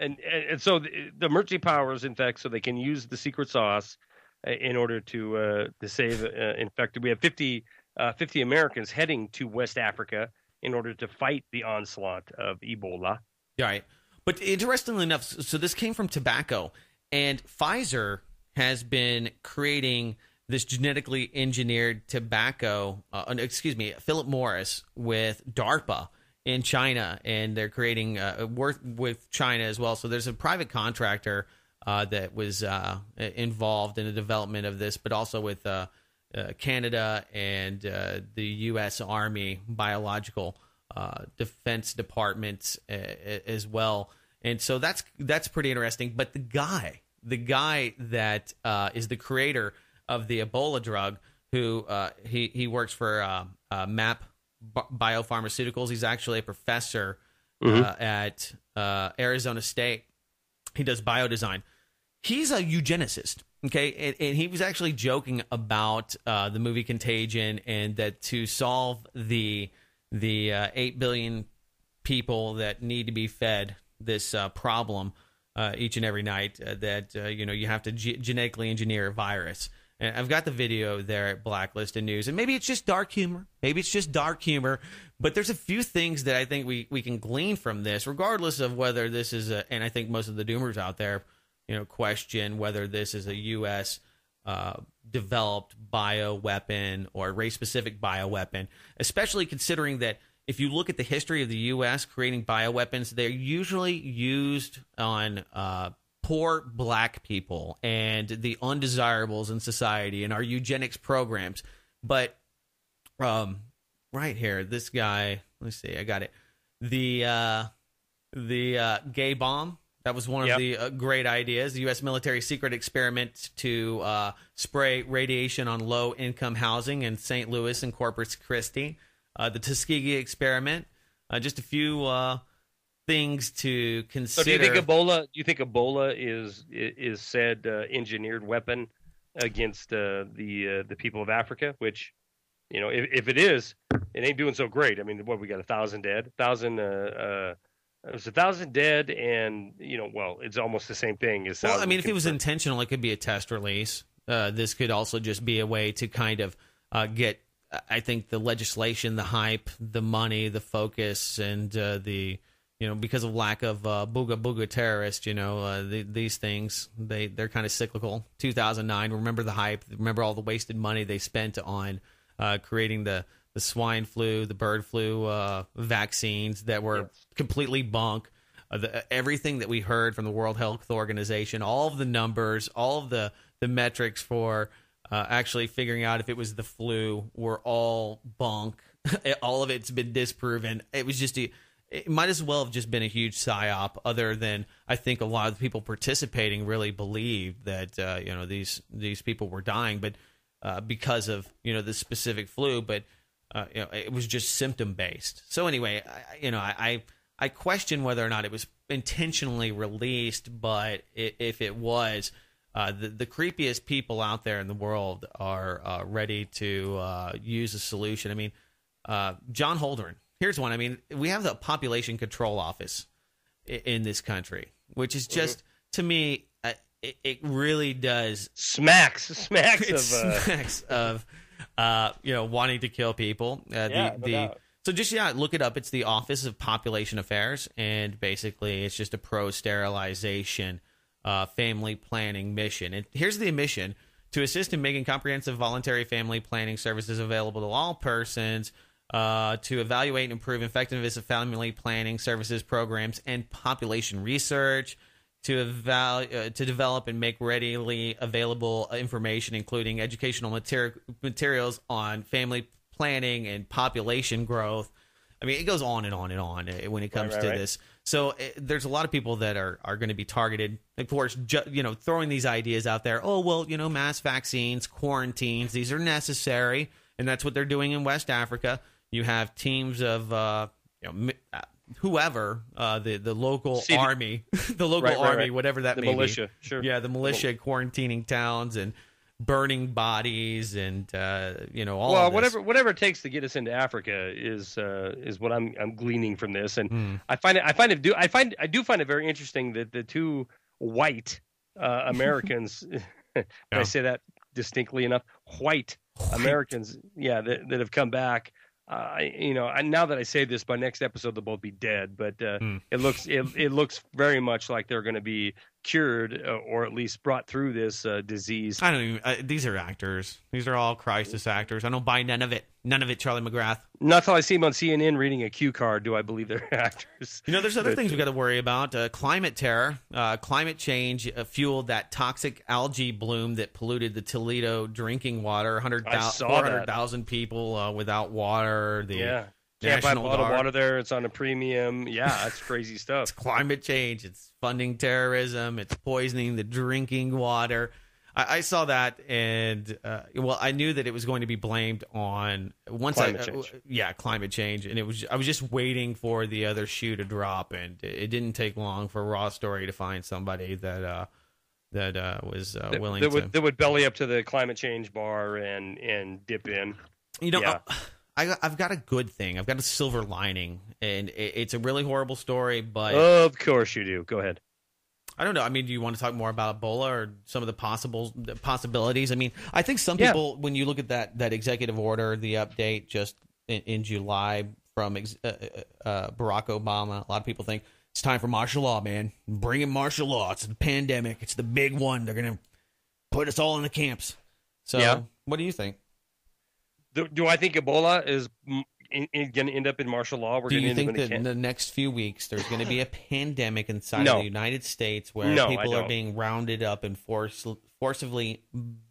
And so the emergency powers, in fact, so they can use the secret sauce in order to save infected. We have 50 Americans heading to West Africa in order to fight the onslaught of Ebola. Right. But interestingly enough, so this came from tobacco, and Pfizer has been creating this genetically engineered tobacco, Philip Morris with DARPA in China, and they're creating work with China as well. So there's a private contractor that was involved in the development of this, but also with Canada and the U.S. Army Biological Defense Department as well. And so that's pretty interesting. But the guy that is the creator of the Ebola drug, who he works for MAP Biopharmaceuticals. He's actually a professor at Arizona State. He does biodesign. He's a eugenicist, okay? And he was actually joking about the movie Contagion, and that to solve the 8 billion people that need to be fed this problem each and every night, that you have to genetically engineer a virus. And I've got the video there at Blacklisted News, and maybe it's just dark humor. But there's a few things that I think we can glean from this, regardless of whether this is and I think most of the doomers out there, question whether this is a U.S. Developed bioweapon or race-specific bioweapon, especially considering that if you look at the history of the U.S. creating bioweapons, they're usually used on poor black people and the undesirables in society and our eugenics programs. But right here, this guy, let's see, I got it. The gay bomb. That was one of the great ideas. The U.S. military secret experiment to spray radiation on low-income housing in St. Louis and Corpus Christi. The Tuskegee experiment. Just a few things to consider. So do you think Ebola is said engineered weapon against the people of Africa? Which, if it is, it ain't doing so great. I mean, we got 1,000 dead, 1,000. It was 1,000 dead, and it's almost the same thing as. Well, I mean, if it was intentional, it could be a test release. This could also just be a way to kind of get, I think, the legislation, the hype, the money, the focus, and because of lack of booga terrorists, these things they're kind of cyclical. 2009, remember the hype? Remember all the wasted money they spent on creating the swine flu, the bird flu vaccines that were completely bunk. Everything that we heard from the World Health Organization, all of the numbers, all of the metrics for actually figuring out if it was the flu were all bunk. All of it's been disproven. It was just it might as well have just been a huge psyop, other than I think a lot of the people participating really believed that these people were dying, but because of the specific flu, but it was just symptom based. So anyway, I question whether or not it was intentionally released, but if it was, the creepiest people out there in the world are ready to use a solution. I mean, John Holdren. Here's one. I mean, we have the Population Control Office in this country, which is just, to me, it really does smacks of wanting to kill people. So just look it up. It's the Office of Population Affairs, and basically it's just a pro-sterilization family planning mission. And here's the mission: to assist in making comprehensive voluntary family planning services available to all persons, to evaluate and improve effectiveness of family planning services programs and population research, to develop and make readily available information, including educational materials on family planning and population growth. I mean, it goes on and on and on when it comes to this. So there's a lot of people that are going to be targeted. Of course, throwing these ideas out there. Oh, well, mass vaccines, quarantines, these are necessary. And that's what they're doing in West Africa. You have teams of whoever, the local army, the local army, whatever that may be. The militia, sure. Yeah, the militia quarantining towns and burning bodies and all. Well, whatever it takes to get us into Africa is what I'm gleaning from this, and I do find it very interesting that the two white Americans, I say that distinctly enough, white Americans, that have come back. now that I say this, by next episode they'll both be dead. But it looks very much like they're going to be cured or at least brought through this disease. I don't even. These are actors. These are all crisis actors. I don't buy none of it. None of it, Charlie McGrath. Not till I see him on CNN reading a cue card do I believe they're actors. There's other things we got to worry about. Climate terror, climate change fueled that toxic algae bloom that polluted the Toledo drinking water. 400,000 people without water. Can't buy a bottle of water there. It's on a premium. Yeah, that's crazy stuff. It's climate change. It's funding terrorism. It's poisoning the drinking water. I saw that, and I knew that it was going to be blamed on climate change, and I was just waiting for the other shoe to drop, and it didn't take long for Raw Story to find somebody that was willing that would belly up to the climate change bar and dip in. I've got a good thing. I've got a silver lining, and it's a really horrible story, but of course you do. Go ahead. I don't know. I mean, do you want to talk more about Ebola or some of the possibilities? I mean, I think some people, when you look at that executive order, the update just in July from Barack Obama, a lot of people think it's time for martial law, man. Bring in martial law. It's the pandemic. It's the big one. They're going to put us all in the camps. So what do you think? Do I think Ebola is going to end up in martial law? Do you think that in the next few weeks there's going to be a pandemic inside of the United States where people are being rounded up and forcibly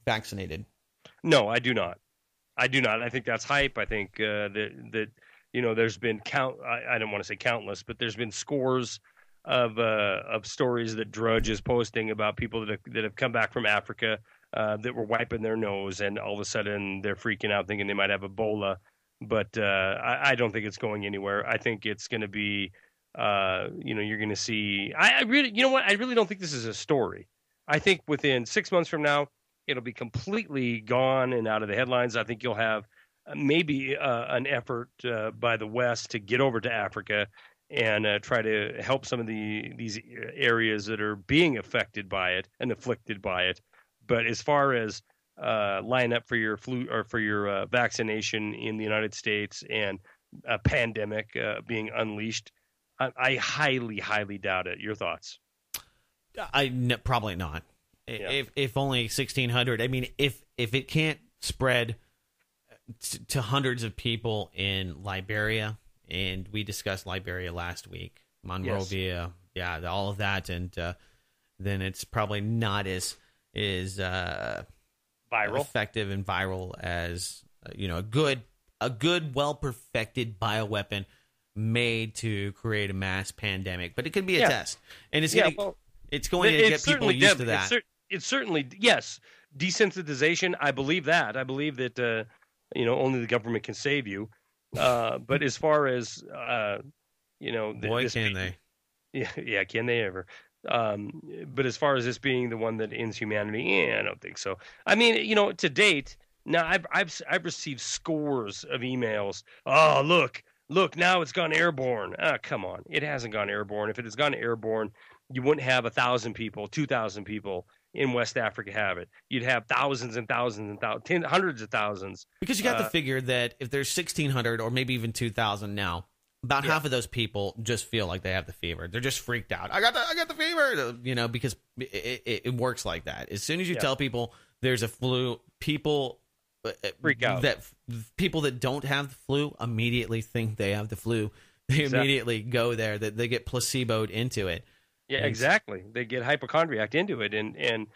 vaccinated? No, I do not. I think that's hype. I think that there's been I don't want to say countless, but there's been scores of stories that Drudge is posting about people that have come back from Africa that were wiping their nose, and all of a sudden they're freaking out thinking they might have Ebola. But I don't think it's going anywhere. I think it's going to be, you're going to see. I really don't think this is a story. I think within 6 months from now, it'll be completely gone and out of the headlines. I think you'll have maybe an effort by the West to get over to Africa and try to help some of these areas that are being affected by it and afflicted by it. But as far as line up for your flu or for your vaccination in the United States and a pandemic being unleashed, I highly, highly doubt it. Your thoughts? Probably not. Yeah. If only 1,600. I mean, if it can't spread to hundreds of people in Liberia, and we discussed Liberia last week, Monrovia, all of that, and then it's probably not as viral, effective and viral as a good, well perfected bioweapon made to create a mass pandemic. But it could be a test, and it's going to get people used to that. It's certainly desensitization. I believe that. I believe that only the government can save you. But as far as boy, can they? Yeah, can they ever? But as far as this being the one that ends humanity, I don't think so. I mean, to date, now I've received scores of emails. Oh, look, now it's gone airborne. Come on, it hasn't gone airborne. If it has gone airborne, you wouldn't have 1,000 people, 2,000 people in West Africa have it. You'd have thousands and thousands and thousands, hundreds of thousands. Because you got to figure that if there's 1,600 or maybe even 2,000 now, about half of those people just feel like they have the fever. They're just freaked out. I got the fever, because it works like that. As soon as you tell people there's a flu, people freak out. That people that don't have the flu immediately think they have the flu. They immediately go there. That they get placeboed into it. Yeah, exactly. They get hypochondriac into it, and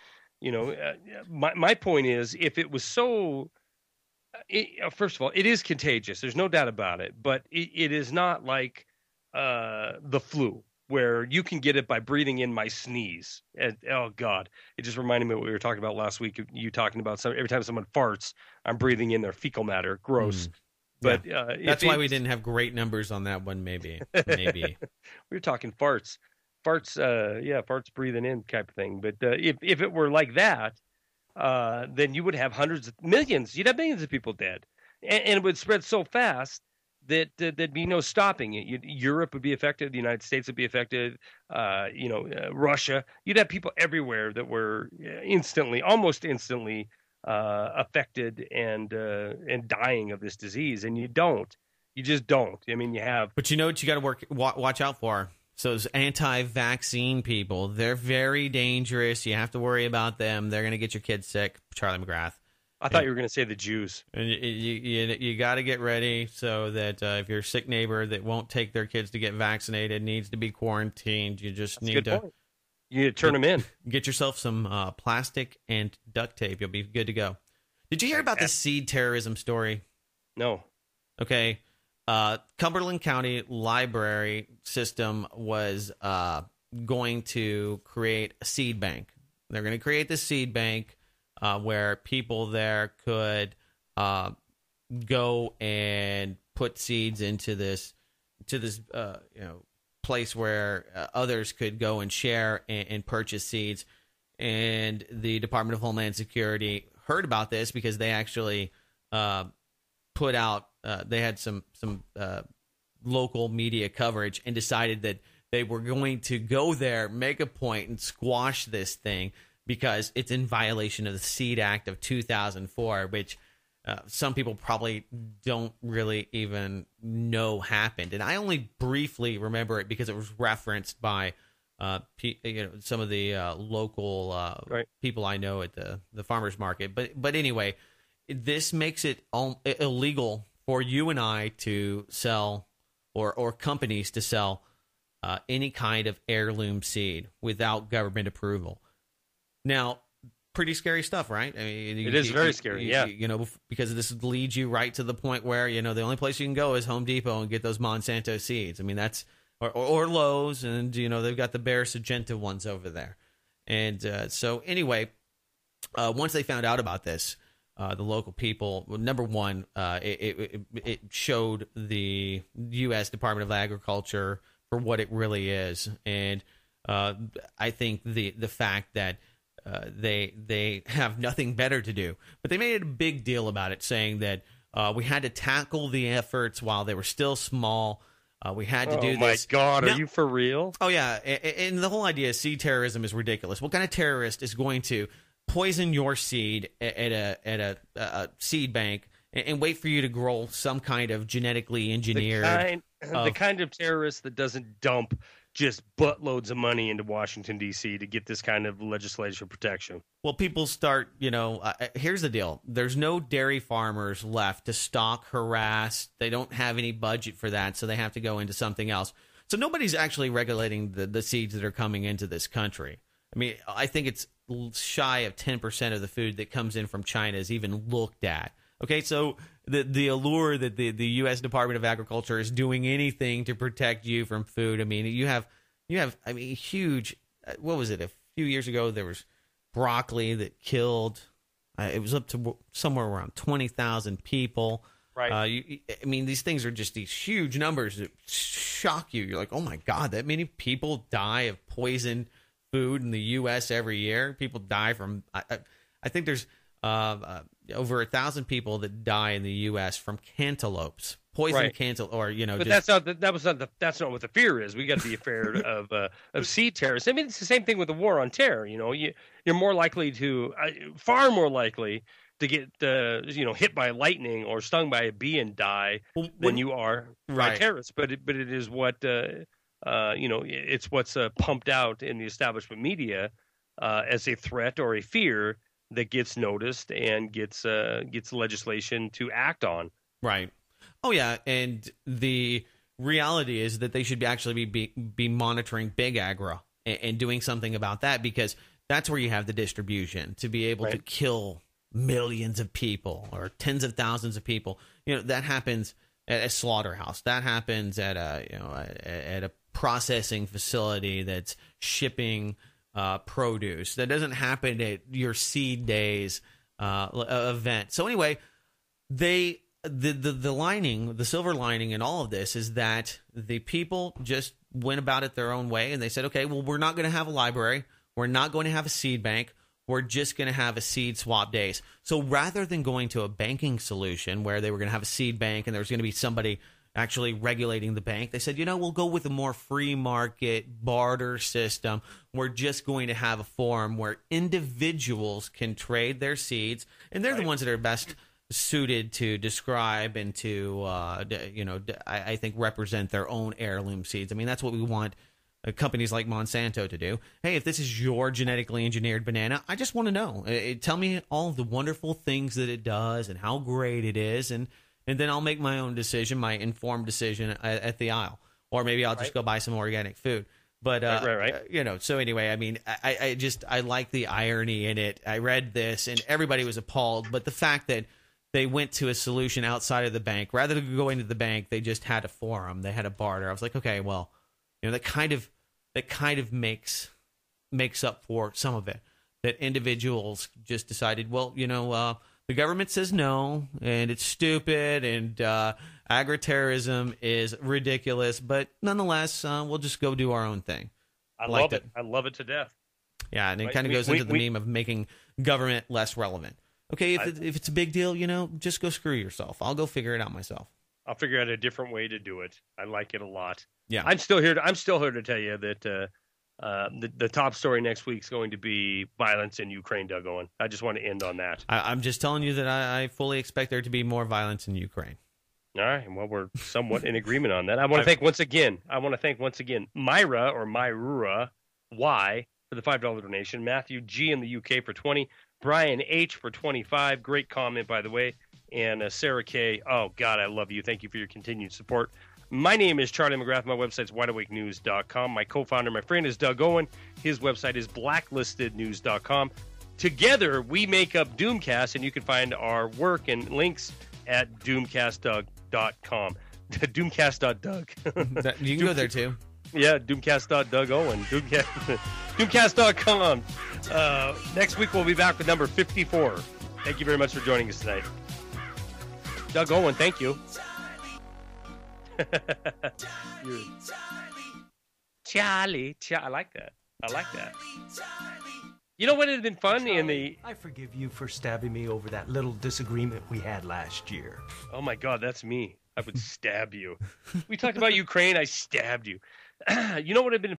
my point is, if it was so, first of all, it is contagious. There's no doubt about it, but it is not like the flu, where you can get it by breathing in my sneeze. And, oh God, it just reminded me of what we were talking about last week. You talking about every time someone farts, I'm breathing in their fecal matter. Gross. But that's why we didn't have great numbers on that one. Maybe we were talking farts. Farts breathing in type of thing. But if it were like that, then you would have millions. You'd have millions of people dead, and it would spread so fast that there'd be no stopping it. Europe would be affected. The United States would be affected. Russia. You'd have people everywhere that were almost instantly affected and dying of this disease, and you don't. You just don't. I mean, you have. But you know what you got to watch out for? So those anti-vaccine people, they're very dangerous. You have to worry about them. They're going to get your kids sick. Charlie McGrath. I thought you were going to say the Jews. And you got to get ready so that if your sick neighbor that won't take their kids to get vaccinated needs to be quarantined, you just need to. You need to turn them in. Get yourself some plastic and duct tape. You'll be good to go. Did you hear about the seed terrorism story? No. Okay. Cumberland County Library System was going to create a seed bank. They're going to create this seed bank where people there could go and put seeds into this place where others could go and share and purchase seeds. And the Department of Homeland Security heard about this because they actually put out they had some local media coverage and decided that they were going to go there, make a point, and squash this thing because it's in violation of the Seed Act of 2004, which some people probably don't really even know happened. And I only briefly remember it because it was referenced by some of the local people I know at the farmers market. But anyway, this makes it illegal for you and I to sell or companies to sell any kind of heirloom seed without government approval. Now, pretty scary stuff, right? I mean, it is very scary, yeah. Because this leads you right to the point where, the only place you can go is Home Depot and get those Monsanto seeds. I mean, that's, or Lowe's, and, they've got the Bayer Syngenta ones over there. And so anyway, once they found out about this, the local people, number one, it showed the U.S. Department of Agriculture for what it really is. And I think the fact that they have nothing better to do. But they made a big deal about it, saying that we had to tackle the efforts while they were still small. We had to do this. Oh, my God. Are you for real? Oh, yeah. And the whole idea of seed terrorism is ridiculous. What kind of terrorist is going to poison your seed at a seed bank and wait for you to grow some kind of genetically engineered... The kind of terrorist that doesn't dump just buttloads of money into Washington, D.C. to get this kind of legislation protection. Well, people start, here's the deal. There's no dairy farmers left to stalk, harass. They don't have any budget for that, so they have to go into something else. So nobody's actually regulating the seeds that are coming into this country. I mean, I think it's shy of 10% of the food that comes in from China is even looked at. Okay, so the allure that the U.S. Department of Agriculture is doing anything to protect you from food. I mean, you have huge. What was it? A few years ago, there was broccoli that killed. It was up to somewhere around 20,000 people. Right. These things are just these huge numbers that shock you. You're like, oh my God, that many people die of poisoned food in the U.S. every year. People die from. I think there's. Over 1,000 people that die in the U.S. from cantaloupes, poison cantaloupe, or But that's not what the fear is. We got the fear of seed terrorists. I mean, it's the same thing with the war on terror. You're more likely to, far more likely to get hit by lightning or stung by a bee and die than you are by terrorists. But it is what it's what's pumped out in the establishment media as a threat or a fear that gets noticed and gets legislation to act on. Right. Oh, yeah. And the reality is that they should actually be monitoring big agro and doing something about that, because that's where you have the distribution to be able to kill millions of people or tens of thousands of people. That happens at a slaughterhouse. That happens at a processing facility that's shipping produce. That doesn't happen at your seed days event. So anyway, the silver lining in all of this is that the people just went about it their own way, and they said, okay, well, we're not going to have a library, we're not going to have a seed bank, we're just going to have a seed swap days. So rather than going to a banking solution where they were going to have a seed bank and there was going to be somebody actually regulating the bank, they said, we'll go with a more free market barter system. We're just going to have a forum where individuals can trade their seeds, and they're the ones that are best suited to describe and to, I think represent their own heirloom seeds. I mean, that's what we want companies like Monsanto to do. Hey, if this is your genetically engineered banana, I just want to know. Tell me all of the wonderful things that it does and how great it is, and then I'll make my own decision, my informed decision at the aisle. Or maybe I'll just go buy some organic food. But, right. So anyway, I mean, I like the irony in it. I read this, and everybody was appalled. But the fact that they went to a solution outside of the bank, rather than going to the bank, they just had a forum. They had a barter. I was like, okay, well, that kind of makes up for some of it. That individuals just decided, well, the government says no, and it's stupid, and agri-terrorism is ridiculous, but nonetheless, we'll just go do our own thing. I love it. I love it to death. Yeah, and it kind of goes into the meme of making government less relevant. Okay, if it's a big deal, just go screw yourself. I'll go figure it out myself. I'll figure out a different way to do it. I like it a lot. Yeah, I'm still here to tell you that the top story next week is going to be violence in Ukraine, Doug Owen. I just want to end on that. I'm just telling you that I fully expect there to be more violence in Ukraine. All right. Well, we're somewhat in agreement on that. I want to thank once again Myra or Myra Y for the $5 donation. Matthew G in the UK for 20. Brian H for 25. Great comment, by the way. And Sarah K. Oh, God, I love you. Thank you for your continued support. My name is Charlie McGrath. My website's wideawakenews.com. My co-founder, my friend, is Doug Owen. His website is blacklistednews.com. Together, we make up Doomcast, and you can find our work and links at doomcast.com. Doomcast.doug. You can go there, too. Yeah, doomcast.Doug Owen. Doomcast.com. Next week, we'll be back with number 54. Thank you very much for joining us tonight. Doug Owen, thank you. Charlie. I like that. You know what would have been fun Charlie, I forgive you for stabbing me over that little disagreement we had last year. Oh my God, that's me. I would stab you. We talked about Ukraine. I stabbed you. You know what would have been